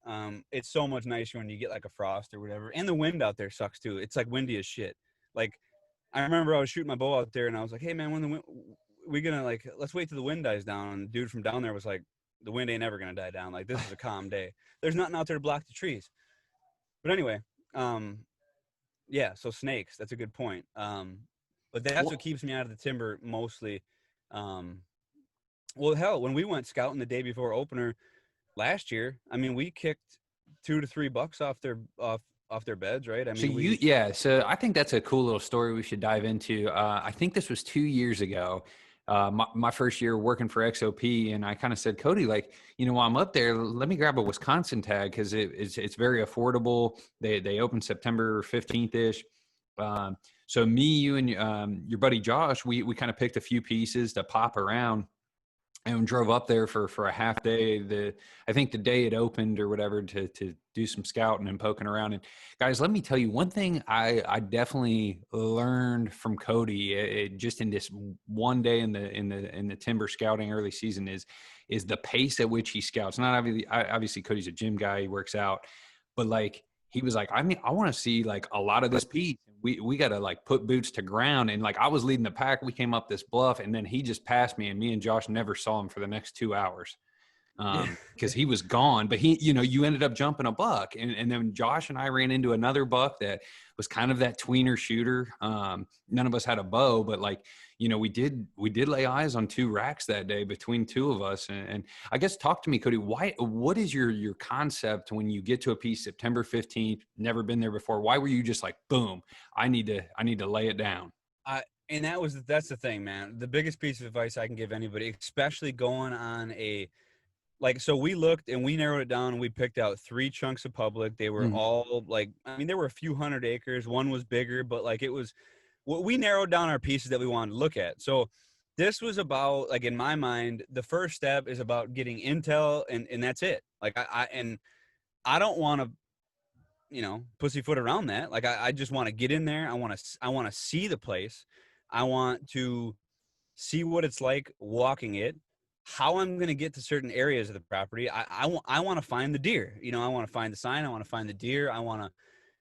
S1: It's so much nicer when you get like a frost or whatever, and the wind out there sucks too. It's like windy as shit. Like, I remember I was shooting my bow out there, and I was like, "Hey, man, when the wind, we gonna like let's wait till the wind dies down." And the dude from down there was like, "The wind ain't ever gonna die down. Like, this is a calm day. There's nothing out there to block the trees." But anyway, um, yeah. So snakes, that's a good point. But that's what
S2: Well,
S1: keeps me out of the timber mostly. Um, well, hell, when we went scouting the day before opener last year, I mean, we kicked 2 to 3 bucks off their beds, right? I
S2: so
S1: mean, we
S2: yeah, so I think that's a cool little story we should dive into. I think this was 2 years ago, my first year working for XOP, and I kind of said, Cody, like, while I'm up there, let me grab a Wisconsin tag because it's very affordable. They open September 15th ish. So me, you, and your buddy Josh, we kind of picked a few pieces to pop around and drove up there for a half day. I think the day it opened or whatever to do some scouting and poking around. And guys, let me tell you one thing I definitely learned from Cody, just in this one day in the timber scouting early season is the pace at which he scouts. Not obviously Cody's a gym guy, he works out, but like he was like, I mean, I want to see like a lot of this piece. We got to like put boots to ground. And like I was leading the pack. We came up this bluff, and then he just passed me, and me and Josh never saw him for the next 2 hours
S1: yeah.
S2: because he was gone. But you ended up jumping a buck, and then Josh and I ran into another buck that was kind of that tweener shooter. None of us had a bow, but like we did lay eyes on 2 racks that day between two of us. And I guess talk to me, Cody. What is your concept when you get to a piece September 15th? Never been there before. Why were you just like, boom? I need to lay it down.
S1: And that's the thing, man. The biggest piece of advice I can give anybody, especially going on so we looked and we narrowed it down, and we picked out 3 chunks of public. They were
S2: Mm,
S1: all like, I mean, there were a few hundred acres. One was bigger, but like we narrowed down our pieces that we wanted to look at. So this was about, like, in my mind, the first step is about getting intel, and that's it. Like I don't want to, pussyfoot around that. Like I just want to get in there. I want to see the place. I want to see what it's like walking it, how I'm going to get to certain areas of the property. I want to find the deer. I want to find the sign. I want to find the deer.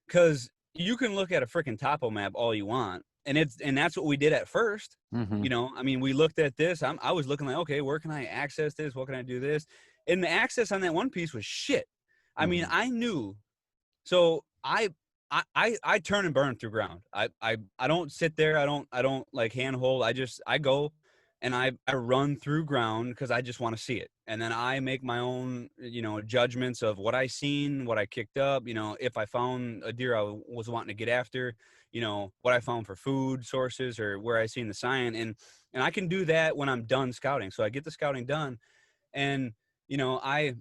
S1: Because you can look at a freaking topo map all you want. And that's what we did at first.
S2: mm-hmm,
S1: I mean, we looked at this. I was looking like, okay, where can I access this? What can I do this? And the access on that one piece was shit. I mean,
S2: mm-hmm.
S1: I knew. So I turn and burn through ground. I don't sit there. I don't like handhold. I go and I run through ground because I just want to see it. And then I make my own, judgments of what I seen, what I kicked up, if I found a deer I was wanting to get after, what I found for food sources or where I seen the sign. And I can do that when I'm done scouting. So I get the scouting done, and, I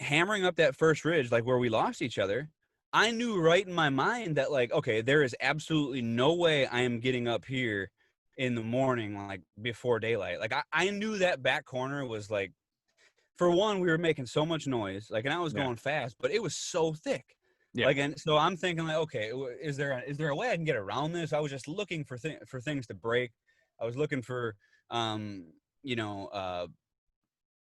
S1: hammering up that first ridge, like where we lost each other, I knew right in my mind that, like, okay, there is absolutely no way I am getting up here in the morning, like before daylight. Like I knew that back corner was like, for one, we were making so much noise, like, and I was
S2: Yeah,
S1: going fast, but it was so thick.
S2: yeah.
S1: Like, and so I'm thinking like, okay, is there a way I can get around this? I was just looking for things to break. I was looking for, um, you know, uh,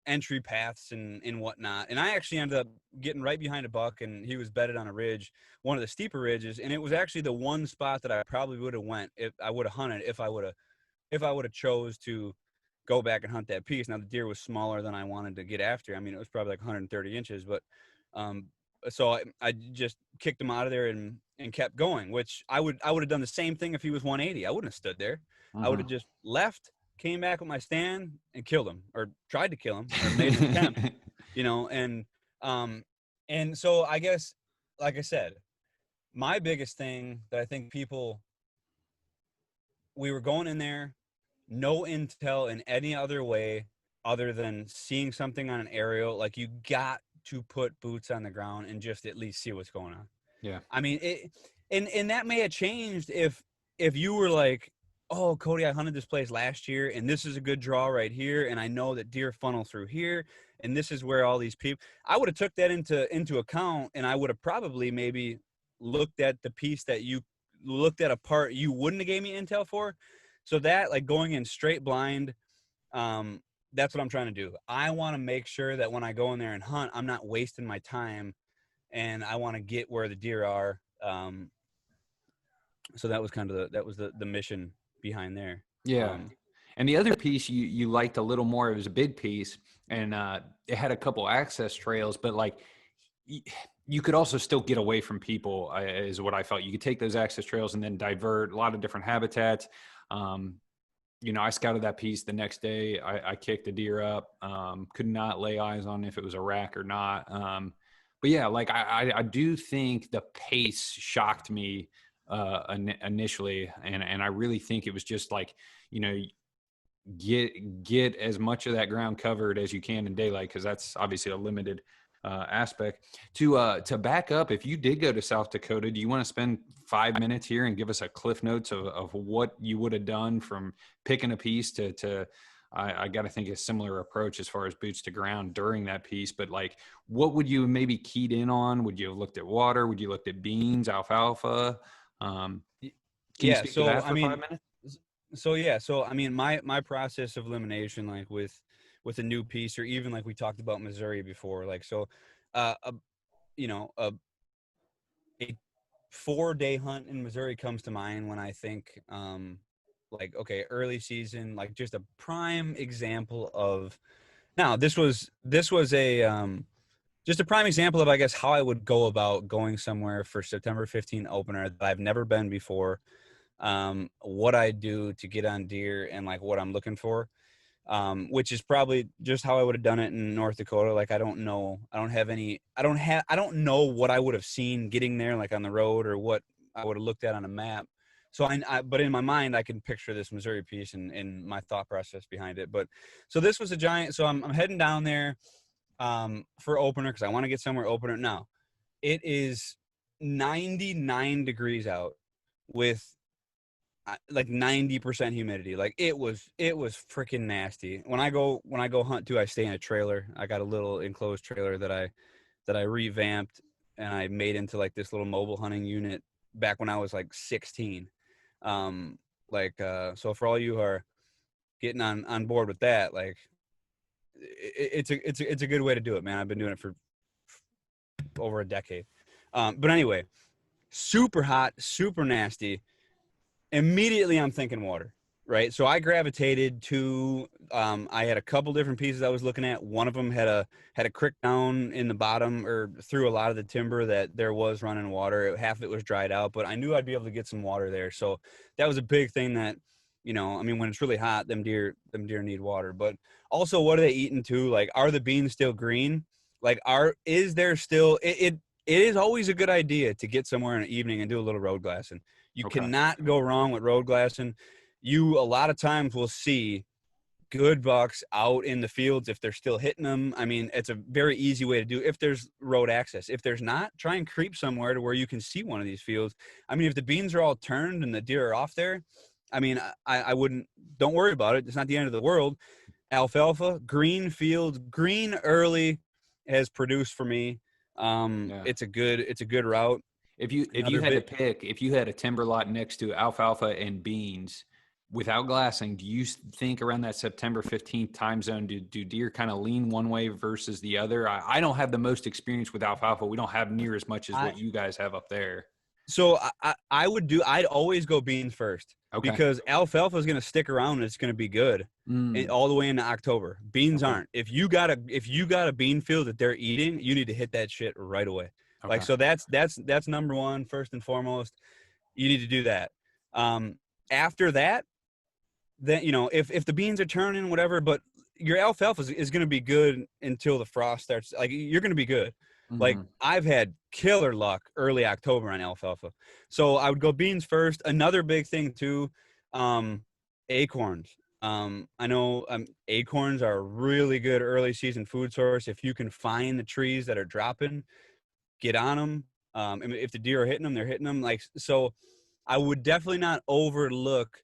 S1: entry paths and whatnot. And I actually ended up getting right behind a buck, and he was bedded on a ridge, one of the steeper ridges. And it was actually the one spot that I probably would have went if I would have hunted, if I would have chose to go back and hunt that piece. Now the deer was smaller than I wanted to get after. I mean, it was probably like 130 inches, but, um, I just kicked him out of there and kept going, which I would have done the same thing if he was 180. I wouldn't have stood there. I would have just left, came back with my stand and killed him, or tried to kill him, or made an attempt, um and so I guess, like I said, my biggest thing that I think people, we were going in there, no intel in any other way other than seeing something on an aerial. Like, you got to put boots on the ground and just at least see what's going on.
S2: Yeah.
S1: I mean, and that may have changed if you were like, oh, Cody, I hunted this place last year, and this is a good draw right here, and I know that deer funnel through here, and this is where all these people. I would have took that into account, and I would have probably maybe looked at the piece that you looked at a part you wouldn't have gave me intel for. So that, like, going in straight blind, that's what I'm trying to do. I want to make sure that when I go in there and hunt, I'm not wasting my time, and I want to get where the deer are. So that was kind of the mission behind there.
S2: Yeah. And the other piece you liked a little more, it was a big piece, and it had a couple access trails, but like you could also still get away from people, is what I felt. You could take those access trails and then divert a lot of different habitats. I scouted that piece the next day. I kicked a deer up, could not lay eyes on if it was a rack or not. But yeah, like I do think the pace shocked me initially, and I really think it was just like, get as much of that ground covered as you can in daylight, because that's obviously a limited aspect. To back up, if you did go to South Dakota, do you want to spend 5 minutes here and give us a cliff notes of what you would have done from picking a piece to I got to think a similar approach as far as boots to ground during that piece, but like, what would you maybe keyed in on? Would you have looked at water? Would you looked at beans, alfalfa? Can you speak to that for 5 minutes?
S1: So I mean, my process of elimination, like with a new piece, or even like we talked about Missouri before, like, so a 4-day hunt in Missouri comes to mind when I think like, okay, early season, like just a prime example of. Now, this was a just a prime example of, I guess, how I would go about going somewhere for September 15 opener that I've never been before, what I do to get on deer, and like what I'm looking for, which is probably just how I would have done it in North Dakota. Like, I don't know what I would have seen getting there, like on the road, or what I would have looked at on a map. So but in my mind, I can picture this Missouri piece and my thought process behind it. But so this was a giant. So I'm heading down there for opener, because I want to get somewhere opener. Now, it is 99 degrees out with like 90% humidity. Like, it was freaking nasty. When I go hunt too, I stay in a trailer. I got a little enclosed trailer that I revamped and I made into like this little mobile hunting unit back when I was like 16. So for all you who are getting on board with that, like, it's a good way to do it, man. I've been doing it for over a decade. But anyway, super hot, super nasty. Immediately I'm thinking water, right? So I gravitated to, I had a couple different pieces I was looking at. One of them had a creek down in the bottom, or through a lot of the timber, that there was running water. Half of it was dried out, but I knew I'd be able to get some water there. So that was a big thing that, I mean, when it's really hot, them deer need water. But also, what are they eating too? Like, are the beans still green? Like, is there still, it is always a good idea to get somewhere in the evening and do a little road glassing. You
S2: Okay.
S1: cannot go wrong with road glassing. You, a lot of times, will see good bucks out in the fields if they're still hitting them. I mean, it's a very easy way to do if there's road access. If there's not, try and creep somewhere to where you can see one of these fields. I mean, if the beans are all turned and the deer are off there, I mean, I wouldn't, don't worry about it. It's not the end of the world. Alfalfa, green fields, green early has produced for me.
S2: Yeah.
S1: It's a good route.
S2: If you had to pick, if you had a timber lot next to alfalfa and beans without glassing, do you think around that September 15th time zone, do deer kind of lean one way versus the other? I don't have the most experience with alfalfa. We don't have near as much as what you guys have up there.
S1: So I'd always go beans first,
S2: Okay.
S1: because alfalfa is going to stick around and it's going to be good all the way into October. Beans aren't. If you got a bean field that they're eating, you need to hit that shit right away. Like,
S2: Okay.
S1: so that's number one, first and foremost. You need to do that. After that, then, if the beans are turning, whatever, but your alfalfa is going to be good until the frost starts. Like, you're going to be good. Like,
S2: Hmm.
S1: I've had killer luck early October on alfalfa. So I would go beans first. Another big thing too, acorns. I know acorns are a really good early season food source. If you can find the trees that are dropping, get on them. I mean, if the deer are hitting them, they're hitting them. Like, so I would definitely not overlook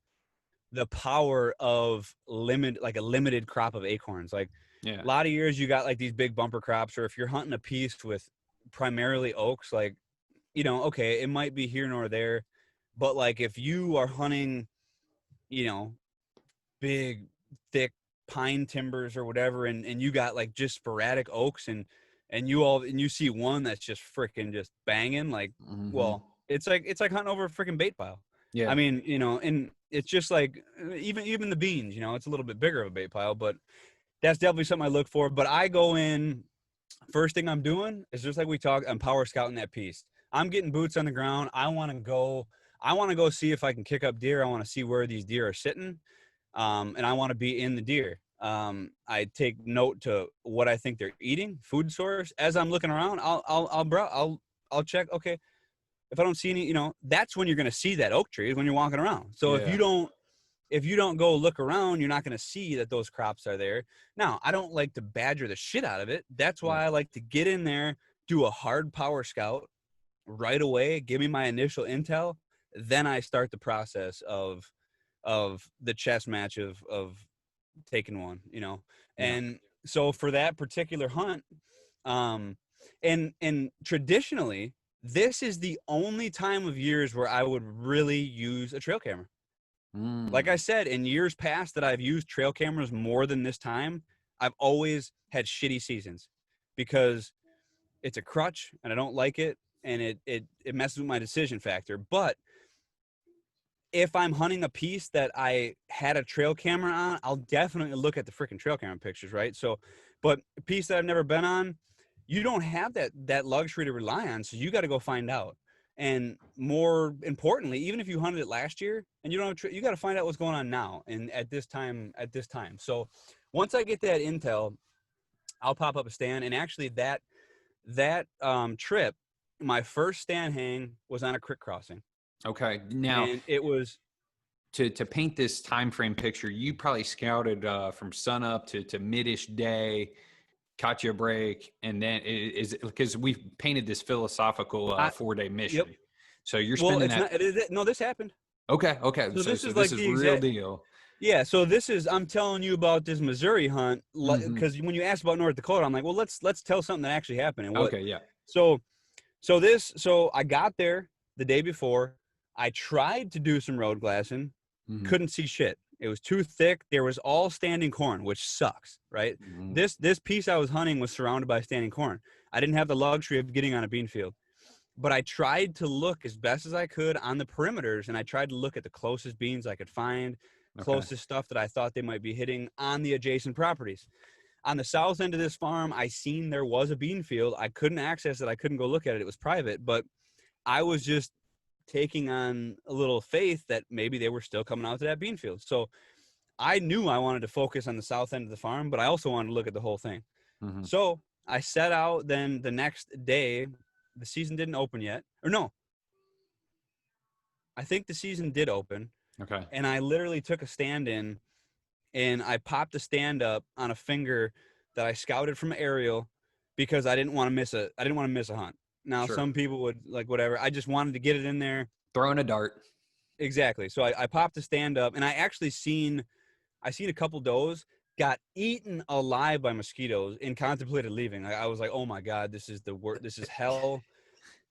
S1: the power of a limited crop of acorns. Like,
S2: Yeah.
S1: a lot of years you got like these big bumper crops, or if you're hunting a piece with primarily oaks, like, okay, it might be here nor there, but like if you are hunting, you know, big, thick pine timbers or whatever, and you got like just sporadic oaks, and you see one that's just freaking just banging, like,
S2: Hmm.
S1: well, it's like hunting over a freaking bait pile. I
S2: Yeah.
S1: mean, and it's just like even the beans, it's a little bit bigger of a bait pile, but that's definitely something I look for. But I go in, first thing I'm doing is just like we talked, I'm power scouting that piece. I'm getting boots on the ground. I want to go see if I can kick up deer. I want to see where these deer are sitting. And I want to be in the deer. I take note to what I think they're eating, food source. As I'm looking around, I'll check. Okay, if I don't see any, that's when you're going to see that oak tree, is when you're walking around. So
S2: Yeah.
S1: if you don't go look around, you're not going to see that those crops are there. Now, I don't like to badger the shit out of it. That's
S2: Yeah.
S1: why I like to get in there, do a hard power scout right away, give me my initial intel, then I start the process of the chess match of taking one,
S2: Yeah.
S1: and so for that particular hunt, um and traditionally this is the only time of years where I would really use a trail camera. Like I
S2: Mm.
S1: said, in years past that I've used trail cameras more than this time, I've always had shitty seasons because it's a crutch and I don't like it, and it messes with my decision factor. But if I'm hunting a piece that I had a trail camera on, I'll definitely look at the freaking trail camera pictures, right? So, but a piece that I've never been on, you don't have that luxury to rely on, so you got to go find out. And more importantly, even if you hunted it last year and you don't have, you got to find out what's going on now and at this time. So, once I get that intel, I'll pop up a stand. And actually, that trip, my first stand hang was on a creek crossing,
S2: Okay. Now,
S1: and it was.
S2: to paint this time frame picture, you probably scouted from sun up to mid-ish day, caught you a break, and then is because we've painted this philosophical
S1: I
S2: 4-day
S1: Yep.
S2: mission. So you're
S1: Well,
S2: spending
S1: it's
S2: that.
S1: not. No, this happened.
S2: Okay. Okay.
S1: So this
S2: So
S1: is
S2: this
S1: like
S2: is
S1: the
S2: real
S1: exact.
S2: deal.
S1: Yeah. So this is. I'm telling you about this Missouri hunt
S2: Hmm.
S1: because when you asked about North Dakota, I'm like, well, let's tell something that actually happened and what.
S2: Okay. Yeah.
S1: So so I got there the day before. I tried to do some road glassing,
S2: Hmm.
S1: couldn't see shit. It was too thick. There was all standing corn, which sucks, right?
S2: Hmm.
S1: This piece I was hunting was surrounded by standing corn. I didn't have the luxury of getting on a bean field. But I tried to look as best as I could on the perimeters, and I tried to look at the closest beans I could find,
S2: Okay.
S1: closest stuff that I thought they might be hitting on the adjacent properties. On the south end of this farm, I seen there was a bean field. I couldn't access it. I couldn't go look at it. It was private, but I was just taking on a little faith that maybe they were still coming out to that bean field. So I knew I wanted to focus on the south end of the farm, but I also wanted to look at the whole thing.
S2: Hmm.
S1: So I set out. Then the next day, the season didn't open yet. Or no, I think the season did open.
S2: Okay.
S1: And I literally took a stand in and I popped the stand up on a finger that I scouted from aerial because I didn't want to miss a hunt. Now,
S2: Sure.
S1: some people would like whatever. I just wanted to get it in there.
S2: Throwing a dart.
S1: Exactly. So I popped the stand up, and I seen a couple does got eaten alive by mosquitoes and contemplated leaving. I was like, oh my God, this is the worst. This is hell.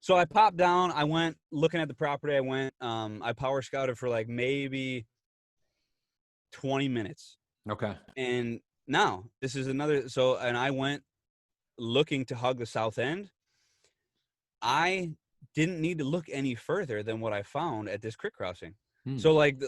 S1: So I popped down. I went looking at the property. I power scouted for like maybe 20 minutes.
S2: Okay.
S1: And now this is another. And I went looking to hug the south end. I didn't need to look any further than what I found at this creek crossing.
S2: Hmm.
S1: So and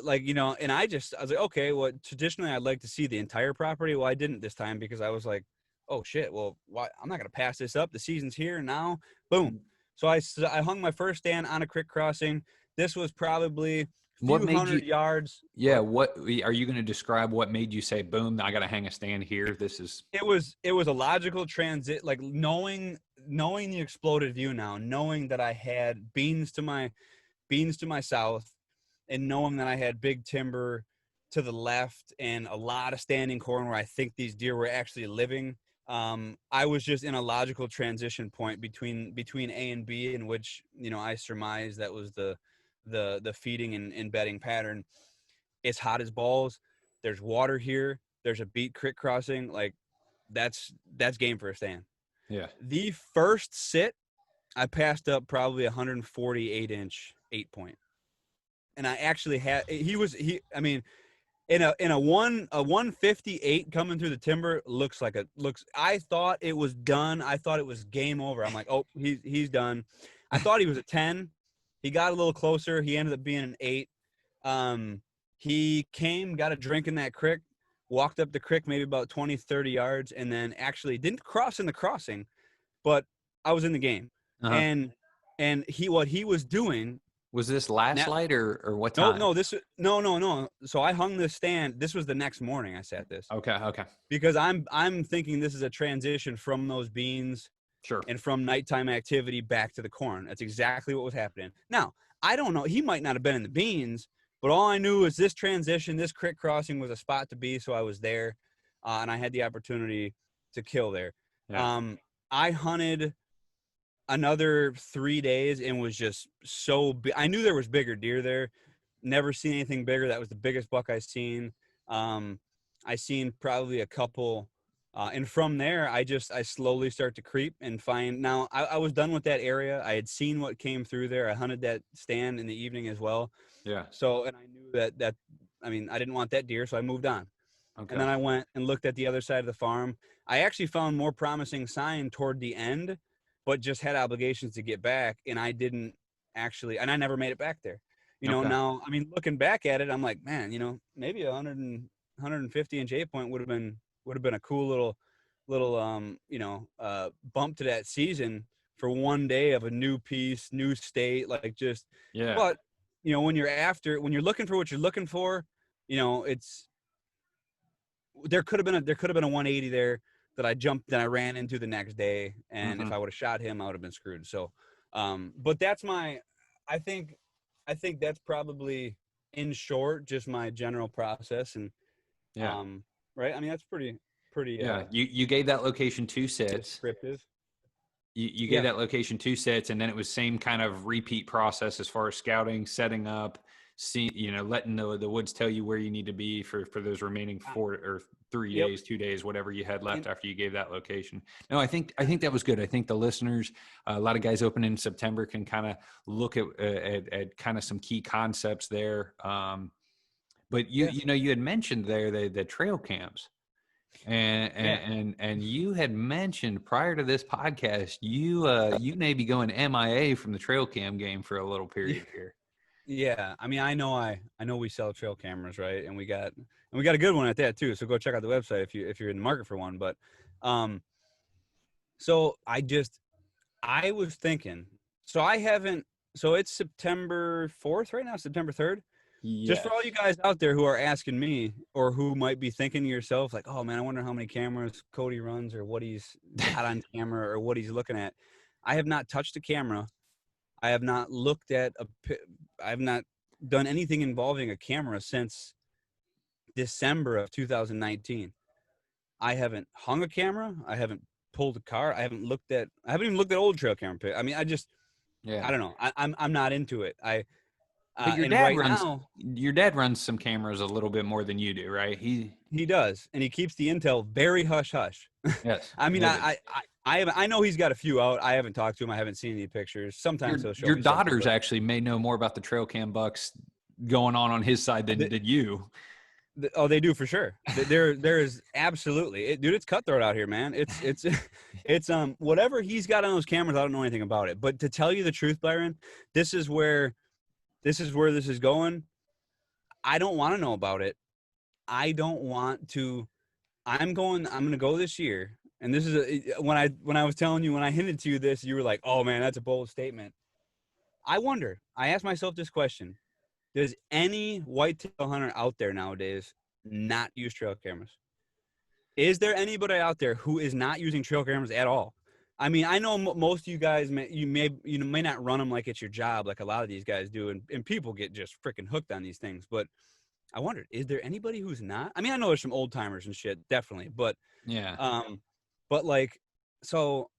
S1: I was like, okay, well, traditionally I'd like to see the entire property. Well, I didn't this time because I was like, oh shit, well, why? I'm not going to pass this up. The season's here now. Boom. So I hung my first stand on a creek crossing. This was probably a
S2: What
S1: few
S2: made you?
S1: hundred yards.
S2: Yeah.
S1: What?
S2: What are you going to describe? What made you say, "Boom! I got to hang a stand here"? This is.
S1: It was a logical transit, like knowing the exploded view now, knowing that I had beans to my south, and knowing that I had big timber to the left and a lot of standing corn where I think these deer were actually living. I was just in a logical transition point between A and B, in which I surmised that was the feeding and bedding pattern. It's hot as balls. There's water here. There's a beat creek crossing. Like that's game for a stand.
S2: Yeah.
S1: The first sit, I passed up probably 148-inch 8 point, and I actually had he. I mean, in a 158 coming through the timber looks. I thought it was done. I thought it was game over. I'm like, oh, he's done. I thought he was a 10. He got a little closer. He ended up being an 8. Um, he came, got a drink in that creek, walked up the creek maybe about 20, 30 yards, and then actually didn't cross in the crossing, but I was in the game.
S2: Uh huh.
S1: And what he was doing
S2: Was this last
S1: now.
S2: light or what
S1: No,
S2: time?
S1: no, no. So I hung this stand. This was the next morning I sat this,
S2: Okay. Okay.
S1: because I'm thinking this is a transition from those beans
S2: Sure.
S1: and from nighttime activity back to the corn. That's exactly what was happening. Now, I don't know. He might not have been in the beans, but all I knew is this transition, this creek crossing was a spot to be. So I was there, and I had the opportunity to kill there.
S2: Yeah.
S1: Um, I hunted another 3 days and was just so big. I knew there was bigger deer there. Never seen anything bigger. That was the biggest buck I seen. I seen probably a couple. And from there, I slowly start to creep and find. Now, I was done with that area. I had seen what came through there. I hunted that stand in the evening as well.
S2: Yeah.
S1: So, and I knew I mean, I didn't want that deer, so I moved on. And
S2: Okay.
S1: then I went and looked at the other side of the farm. I actually found more promising sign toward the end, but just had obligations to get back. And I didn't actually, and I never made it back there.
S2: Okay.
S1: Now, I mean, looking back at it, I'm like, man, maybe 150-inch 8 point would have been a cool little bump to that season for one day of a new piece, new state, like just.
S2: Yeah.
S1: But when you're looking for what you're looking for, it's there could have been a 180 there that I ran into the next day, and
S2: Hmm.
S1: if I would have shot him, I would have been screwed. So, but that's I think that's probably, in short, just my general process. And
S2: Yeah.
S1: right, I mean, that's pretty
S2: Yeah. You gave that location two sits.
S1: descriptive.
S2: You gave
S1: Yeah.
S2: that location two sets, and then it was same kind of repeat process as far as scouting, setting up, letting the woods tell you where you need to be for those remaining
S1: Uh,
S2: 4 or 3
S1: yep.
S2: days, 2 days, whatever you had left
S1: And
S2: after you gave that location. No, I think that was good. I think the listeners, a lot of guys open in September, can kind of look at kind of some key concepts there. But
S1: yeah,
S2: you had mentioned there the trail cams. And,
S1: yeah.
S2: and you had mentioned prior to this podcast, you may be going MIA from the trail cam game for a little period here.
S1: Yeah, I mean, I know we sell trail cameras, right? And we got a good one at that too. So go check out the website if you're in the market for one. But um, so I was thinking, so I haven't. So it's September 4th right now, September 3rd. Just for all you
S2: Yes.
S1: guys out there who are asking me, or who might be thinking to yourself, like, oh man, I wonder how many cameras Cody runs, or what he's got on camera, or what he's looking at. I have not touched a camera. I have not looked at I have not done anything involving a camera since December of 2019. I haven't hung a camera. I haven't pulled a car. I haven't even looked at old trail camera I mean, I
S2: Yeah.
S1: don't know. I'm not into it.
S2: But
S1: And right now
S2: your dad runs some cameras a little bit more than you do, right?
S1: he does, and he keeps the intel very hush hush.
S2: Yes.
S1: I mean,
S2: Yeah.
S1: I know he's got a few out. I haven't talked to him. I haven't seen any pictures. Sometimes he'll show
S2: Your
S1: me something,
S2: daughters
S1: but
S2: actually may know more about the trail cam bucks going on his side than you.
S1: oh, they do for sure. There is absolutely, dude. It's cutthroat out here, man. It's it's whatever he's got on those cameras. I don't know anything about it. But to tell you the truth, Byron, this is where this is going. I don't want to know about it. I don't want to. I'm going to go this year. and this is when I was telling you, when I hinted to you this, you were like, "Oh man, that's a bold statement." I wonder. I asked myself this question: does any whitetail hunter out there nowadays not use trail cameras? Is there anybody out there who is not using trail cameras at all? I mean, I know most of you guys may not run them like it's your job, like a lot of these guys do, and people get just freaking hooked on these things. But I wondered, is there anybody who's not? I mean, I know there's some old timers and shit, definitely,
S2: Yeah.
S1: um, but like, so,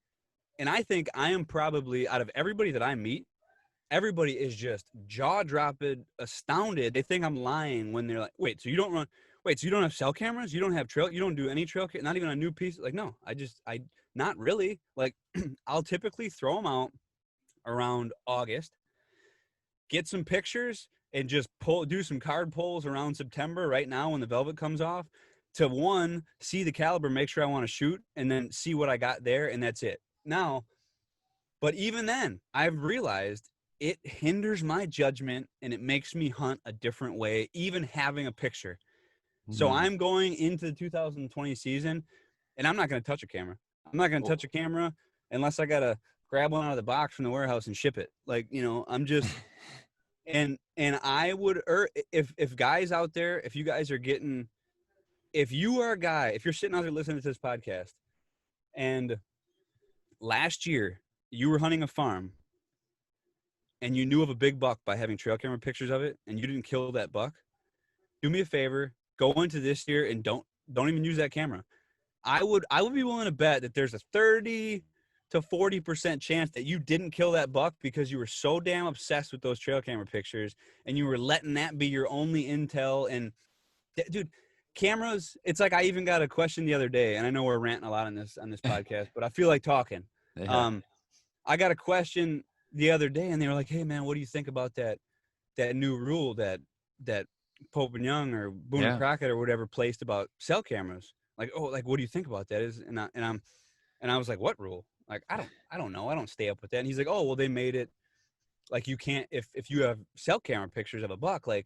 S1: and I think I am probably out of everybody that I meet, everybody is just jaw dropping, astounded. They think I'm lying when they're like, "Wait, so you don't run? Wait, so you don't have cell cameras? You don't have trail? You don't do any trail? Not even a new piece? Like, no, I not really. Like, I'll typically throw them out around August, get some pictures, and just do some card pulls around September. Right now, when the velvet comes off, to one see the caliber, make sure I want to shoot, and then see what I got there, and that's it. Now, but even then, I've realized it hinders my judgment and it makes me hunt a different way, even having a picture. So
S2: Mhm.
S1: I'm going into the 2020 season and I'm not going to touch a camera. I'm not going to
S2: Well,
S1: touch a camera unless I got to grab one out of the box from the warehouse and ship it. Like, I'm just, and I would, if guys out there, if you guys are getting, if you are a guy, if you're sitting out there listening to this podcast and last year you were hunting a farm and you knew of a big buck by having trail camera pictures of it and you didn't kill that buck, do me a favor, go into this year and don't even use that camera. I would be willing to bet that there's a 30 to 40% chance that you didn't kill that buck because you were so damn obsessed with those trail camera pictures and you were letting that be your only intel. And dude, cameras, it's like I even got a question the other day, and I know we're ranting a lot on this podcast, but I feel like talking.
S2: yeah.
S1: Um, I got a question the other day, and they were like, "Hey, man, what do you think about that new rule that Pope and Young or Boone and
S2: Yeah.
S1: Crockett or whatever placed about cell cameras? Like, oh, like what do you think about that?" And I was like, "What rule? Like, I don't know. I don't stay up with that." And he's like, "Oh, well, they made it like you can't if you have cell camera pictures of a buck, like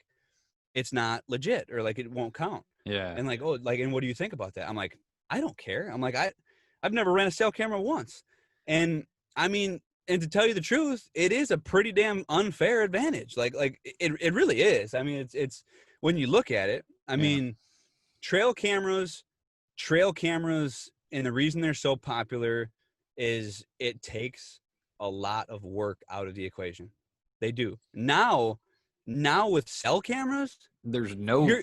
S1: it's not legit or like it won't count."
S2: Yeah.
S1: And like, oh, like, and what do you think about that? I'm like, I don't care. I'm like, I've never ran a cell camera once. And I mean, and to tell you the truth, it is a pretty damn unfair advantage. Like it really is. I mean, it's when you look at it, I
S2: Yeah.
S1: mean, trail cameras, trail cameras, and the reason they're so popular is it takes a lot of work out of the equation. They do. Now with cell cameras,
S2: There's no
S1: you're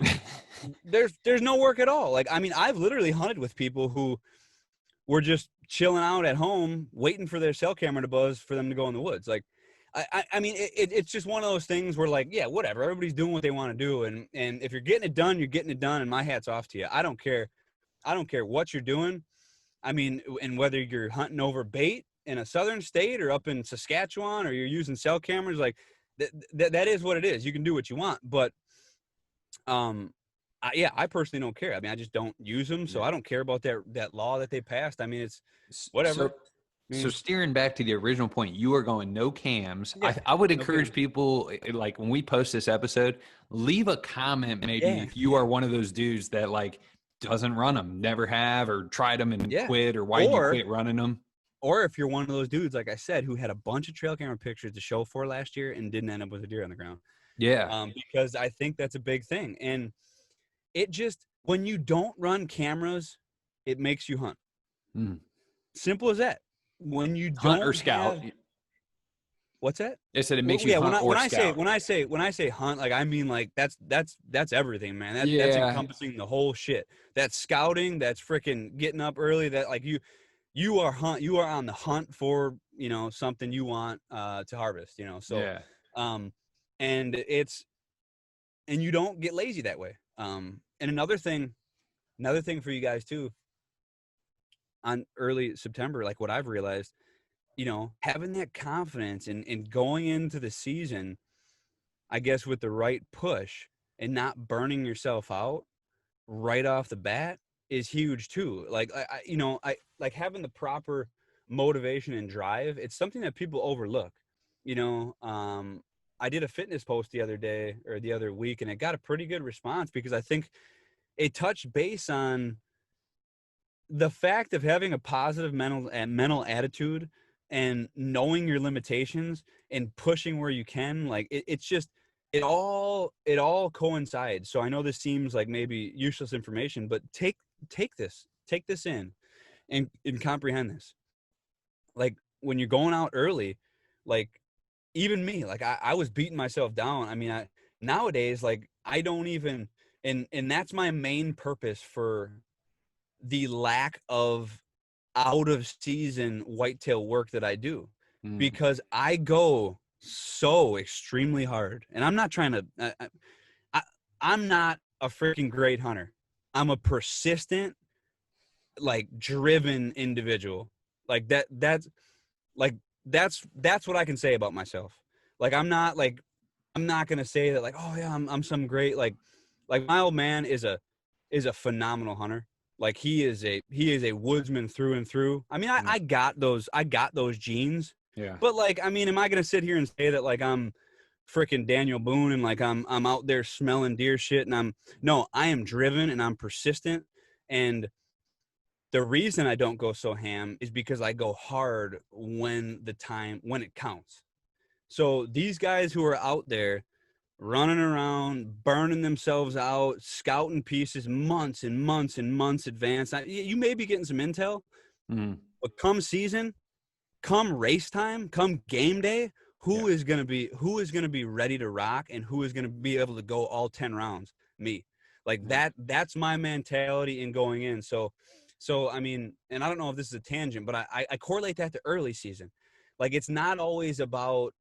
S1: there's no work at all. Like, I mean, I've literally hunted with people who were just chilling out at home, waiting for their cell camera to buzz for them to go in the woods. Like, I mean, it's just one of those things where like, yeah, whatever. Everybody's doing what they want to do, and if you're getting it done, you're getting it done. And my hat's off to you. I don't care. I don't care what you're doing. I mean, and whether you're hunting over bait in a southern state or up in Saskatchewan or you're using cell cameras, like that is what it is. You can do what you want, but um, yeah, I personally don't care. I mean, I just don't use them, so
S2: yeah.
S1: I don't care about that law that they passed. I mean, it's
S2: So,
S1: whatever. I
S2: so
S1: mean,
S2: steering back to the original point, you are going no cams.
S1: yeah,
S2: I would
S1: no
S2: encourage
S1: cams.
S2: people, like when we post this episode, leave a comment maybe
S1: Yeah,
S2: if you are one of those dudes that like doesn't run them, never have, or tried them and
S1: yeah.
S2: quit, or why you
S1: Or
S2: quit running them.
S1: or if you're one of those dudes, like I said, who had a bunch of trail camera pictures to show for last year and didn't end up with a deer on the ground,
S2: Yeah.
S1: because I think that's a big thing. And it just when you don't run cameras, it makes you hunt.
S2: Mm.
S1: Simple as that. When you
S2: Hunt or
S1: don't
S2: scout.
S1: have what's that?
S2: It said it
S1: Well,
S2: makes you
S1: yeah.
S2: hunt or
S1: When I say
S2: scout.
S1: when I say hunt, like I mean like that's everything, man. That's
S2: Yeah.
S1: encompassing the whole shit. That's scouting. That's freaking getting up early. That like you are you are on the hunt for something you want to harvest. So
S2: Yeah.
S1: um, and it's and you don't get lazy that way. And another thing for you guys too on early September, like what I've realized, having that confidence and going into the season, I guess with the right push and not burning yourself out right off the bat is huge too. Like I like having the proper motivation and drive. It's something that people overlook. You know, I did a fitness post the other day or the other week, and it got a pretty good response because I think it touched base on the fact of having a positive mental attitude and knowing your limitations and pushing where you can, like it's just it all coincides. So I know this seems like maybe useless information, but take this in and comprehend this. Like when you're going out early, like even me, like I was beating myself down. I mean, nowadays, like I don't even, and that's my main purpose for the lack of out of season whitetail work that I do,
S2: Mm,
S1: because I go so extremely hard. And I'm not trying to, I I'm not a freaking great hunter. I'm a persistent, like driven individual. Like like that's what I can say about myself. Like I'm not gonna say that like, oh yeah, I'm some great like my old man is a phenomenal hunter. Like he is a woodsman through and through. I mean,
S2: mm,
S1: I got those genes,
S2: yeah.
S1: but like I mean, am I gonna sit here and say that like I'm freaking Daniel Boone and like I'm out there smelling deer shit and no, I am driven and I'm persistent. And the reason I don't go so ham is because I go hard when it counts. So these guys who are out there running around, burning themselves out, scouting pieces months and months and months advance. You may be getting some intel,
S2: Mm,
S1: but come race time, come game day,
S2: yeah.
S1: who is gonna be ready to rock and who is gonna be able to go all 10 rounds? Me. Like
S2: Yeah.
S1: that's my mentality in going in. So I mean, and I don't know if this is a tangent, but I correlate that to early season. Like it's not always about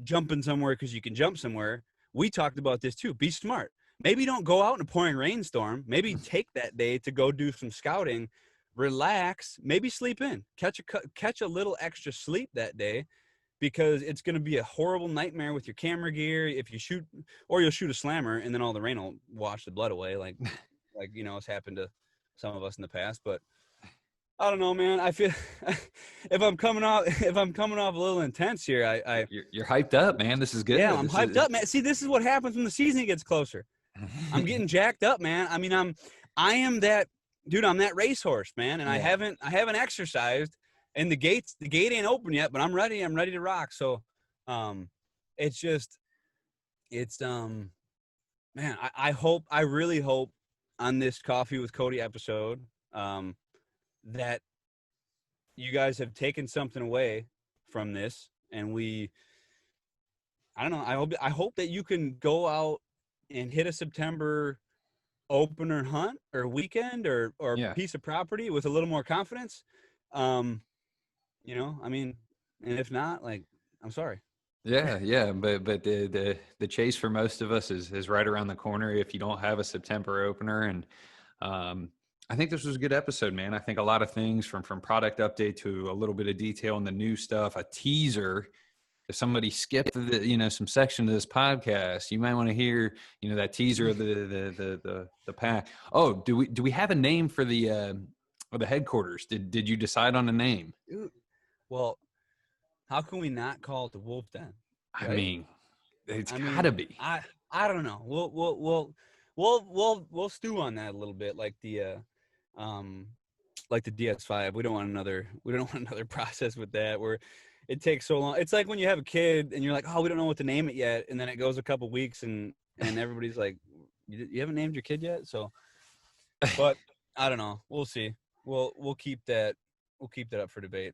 S1: jumping somewhere because you can jump somewhere. We talked about this too. Be smart. Maybe don't go out in a pouring rainstorm. Maybe take that day to go do some scouting, relax, maybe sleep in, catch a little extra sleep that day, because it's going to be a horrible nightmare with your camera gear if you shoot, or you'll shoot a slammer and then all the rain will wash the blood away, like it's happened to some of us in the past. But I don't know, man. I feel if I'm coming off a little intense here, I
S2: You're hyped up, man. This is
S1: yeah,
S2: good.
S1: I'm
S2: This
S1: hyped
S2: is
S1: up, man. See, this is what happens when the season gets closer. I'm getting jacked up, man. I mean, I am that dude. I'm that racehorse, man, and I
S2: yeah.
S1: haven't exercised, and the gate ain't open yet, but I'm ready. I'm ready to rock. So, um, it's just it's man. I really hope on this Coffee with Cody episode, um, that you guys have taken something away from this, and I don't know. I hope that you can go out and hit a September opener hunt or weekend or
S2: Yeah.
S1: piece of property with a little more confidence. Um, I mean, and if not, like, I'm sorry.
S2: Yeah, yeah, but the chase for most of us is right around the corner if you don't have a September opener. And um, I think this was a good episode, man. I think a lot of things from product update to a little bit of detail on the new stuff, a teaser. If somebody skipped some section of this podcast, you might want to hear that teaser of the pack. Oh, do we have a name for the headquarters? Did you decide on a name?
S1: Dude, well, how can we not call it the Wolf Den,
S2: I
S1: right?
S2: mean, it's
S1: I
S2: gotta
S1: mean,
S2: be.
S1: I don't know. We'll stew on that a little bit, um like the DS5. We don't want another process with that where it takes so long. It's like when you have a kid and you're like, oh, we don't know what to name it yet, and then it goes a couple weeks and everybody's like, you haven't named your kid yet. So, but I don't know. We'll see. We'll keep that up for debate,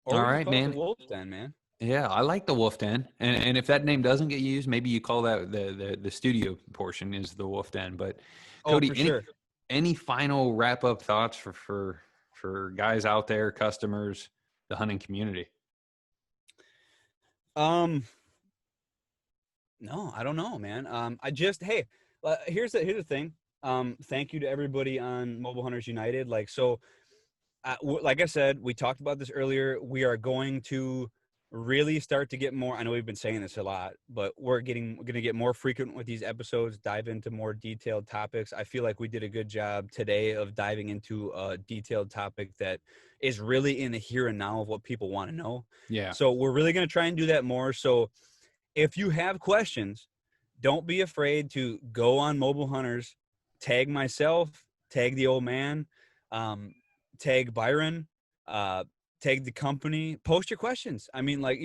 S1: or
S2: All
S1: we just
S2: right,
S1: call it the
S2: man.
S1: Wolf Den, man.
S2: Yeah, I like the Wolf Den, and if that name doesn't get used, maybe you call that the studio portion is the Wolf Den. But
S1: Oh,
S2: Cody,
S1: for sure.
S2: any final wrap up thoughts for guys out there, customers, the hunting community?
S1: Um, no, I don't know, man. I just hey, here's the thing. Thank you to everybody on Mobile Hunters United. Like I said, we talked about this earlier. We are going to really start to get more. I know we've been saying this a lot, but we're going to get more frequent with these episodes, dive into more detailed topics. I feel like we did a good job today of diving into a detailed topic that is really in the here and now of what people want to know.
S2: Yeah.
S1: So we're really going to try and do that more. So if you have questions, don't be afraid to go on Mobile Hunters, tag myself, tag the old man. Um, tag Byron, tag the company, post your questions. I mean, like,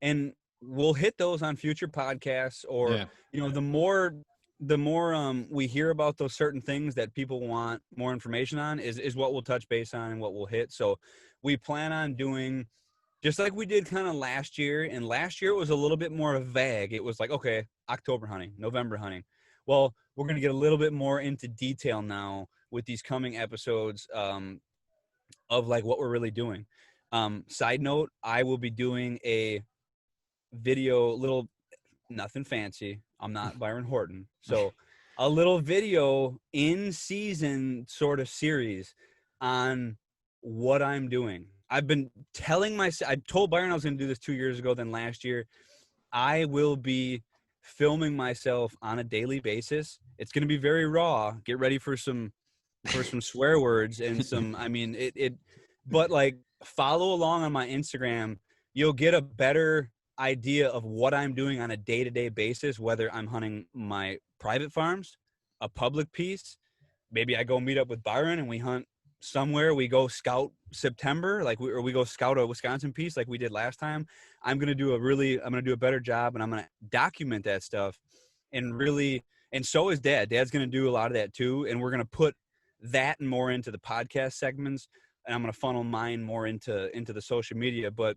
S1: and we'll hit those on future podcasts, or,
S2: Yeah.
S1: the more we hear about those certain things that people want more information on is what we'll touch base on and what we'll hit. So we plan on doing just like we did kind of last year. And last year it was a little bit more vague. It was like, okay, October hunting, November hunting. Well, we're going to get a little bit more into detail now with these coming episodes, of like what we're really doing. Side note, I will be doing a video, little, nothing fancy. I'm not Byron Horton. So a little video in season sort of series on what I'm doing. I've been telling myself, I told Byron I was going to do this 2 years ago, then last year. I will be filming myself on a daily basis. It's going to be very raw. Get ready for some swear words and some, I mean, but like, follow along on my Instagram. You'll get a better idea of what I'm doing on a day-to-day basis, whether I'm hunting my private farms, a public piece. Maybe I go meet up with Byron and we hunt somewhere. We go scout September, like we go scout a Wisconsin piece like we did last time. I'm going to do a better job, and I'm going to document that stuff, and really, and so is Dad. Dad's going to do a lot of that too. And we're going to put that and more into the podcast segments, and I'm going to funnel mine more into the social media. But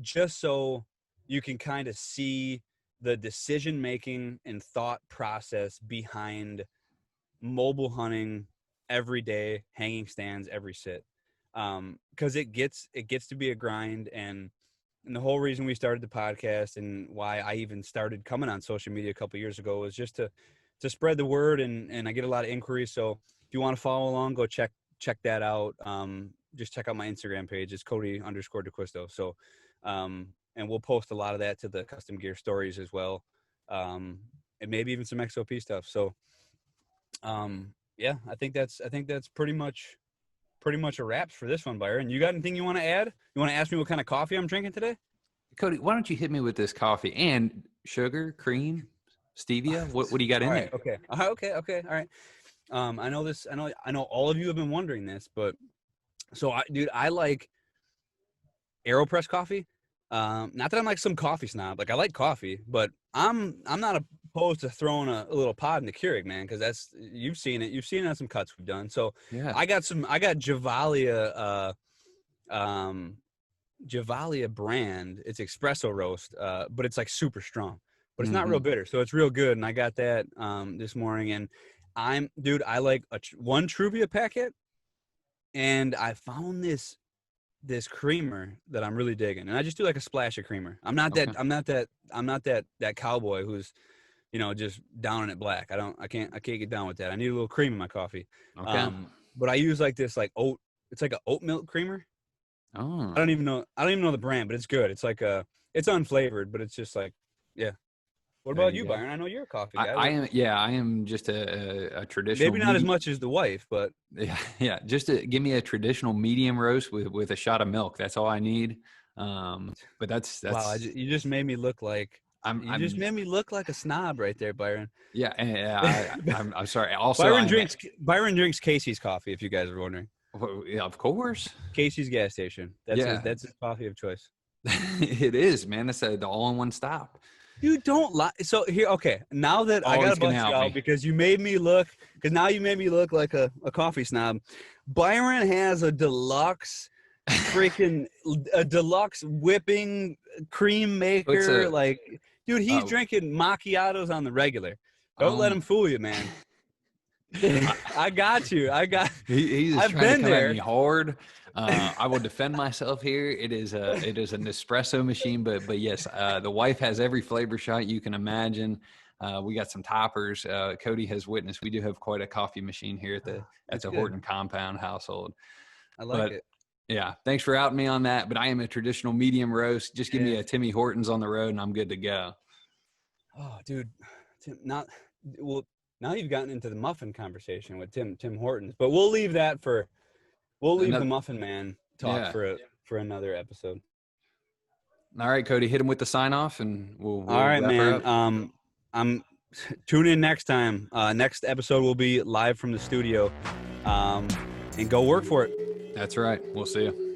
S1: just so you can kind of see the decision making and thought process behind mobile hunting every day, hanging stands every sit, because it gets to be a grind. And the whole reason we started the podcast, and why I even started coming on social media a couple years ago, was just to spread the word. And I get a lot of inquiries. So if you want to follow along, go check that out. Just check out my Instagram page. It's Cody_DeQuisto. So, and we'll post a lot of that to the custom gear stories as well. And maybe even some XOP stuff. So, yeah, I think that's pretty much a wrap for this one, Byron. You got anything you want to add? You want to ask me what kind of coffee I'm drinking today?
S2: Cody, why don't you hit me with this coffee and sugar, cream, stevia? What do you got
S1: All
S2: in
S1: right.
S2: there?
S1: Okay. Okay. All right. I know this. I know all of you have been wondering this, but so I like AeroPress coffee. Not that I'm like some coffee snob. Like, I like coffee, but I'm not opposed to throwing a little pod in the Keurig, man, because you've seen it. You've seen it on some cuts we've done. So
S2: Yeah.
S1: I got Javalia, Javalia brand. It's espresso roast, but it's like super strong, but it's not real bitter, so it's real good. And I got that this morning, and I like one Truvia packet, and I found this creamer that I'm really digging, and I just do like a splash of creamer. I'm not
S2: Okay.
S1: that cowboy who's just downing it black. I can't get down with that. I need a little cream in my coffee.
S2: Okay.
S1: But I use like this it's like an oat milk creamer.
S2: Oh.
S1: I don't even know the brand, but it's good. It's unflavored, but it's just like, yeah. What
S2: There
S1: about
S2: you
S1: you,
S2: go.
S1: Byron? I know you're a coffee guy.
S2: I am just a traditional
S1: Maybe not as
S2: medium.
S1: much as the wife, but
S2: Yeah. Just give me a traditional medium roast with a shot of milk. That's all I need. But that's
S1: wow, you just made me look like
S2: I'm
S1: a snob right there, Byron.
S2: yeah. I'm sorry. Also,
S1: Byron drinks Casey's coffee, if you guys are wondering.
S2: yeah, of course.
S1: Casey's gas station. That's
S2: Yeah.
S1: his coffee of choice.
S2: It is, man. It's the all-in-one stop.
S1: Dude, don't lie. So here, okay. Now that I
S2: Always
S1: gotta
S2: gonna
S1: bust you
S2: help
S1: out
S2: me.
S1: because you made me look like a coffee snob. Byron has a deluxe whipping cream
S2: It's
S1: maker.
S2: a
S1: Like, dude, he's
S2: oh
S1: drinking macchiatos on the regular. Don't let him
S2: um
S1: fool you, man. I got you.
S2: he's
S1: I've
S2: trying to
S1: been
S2: come at
S1: there.
S2: me hard. I will defend myself here. It is an espresso machine, but yes, the wife has every flavor shot you can imagine. We got some toppers. Cody has witnessed. We do have quite a coffee machine here at
S1: That's
S2: the
S1: good.
S2: Horton compound household.
S1: I like
S2: But
S1: it.
S2: yeah, thanks for outing me on that. But I am a traditional medium roast. Just give me
S1: Yeah.
S2: a Timmy Hortons on the road, and I'm good to go.
S1: Oh, dude. Well, now you've gotten into the muffin conversation with Tim Hortons, but we'll leave the
S2: Another,
S1: Muffin Man talk
S2: yeah.
S1: for another episode.
S2: All right, Cody, hit him with the sign off, and
S1: All
S2: we'll
S1: right,
S2: wrap her
S1: man.
S2: up.
S1: I'm tune in next time. Next episode will be live from the studio. and go work for it.
S2: That's right. We'll see you.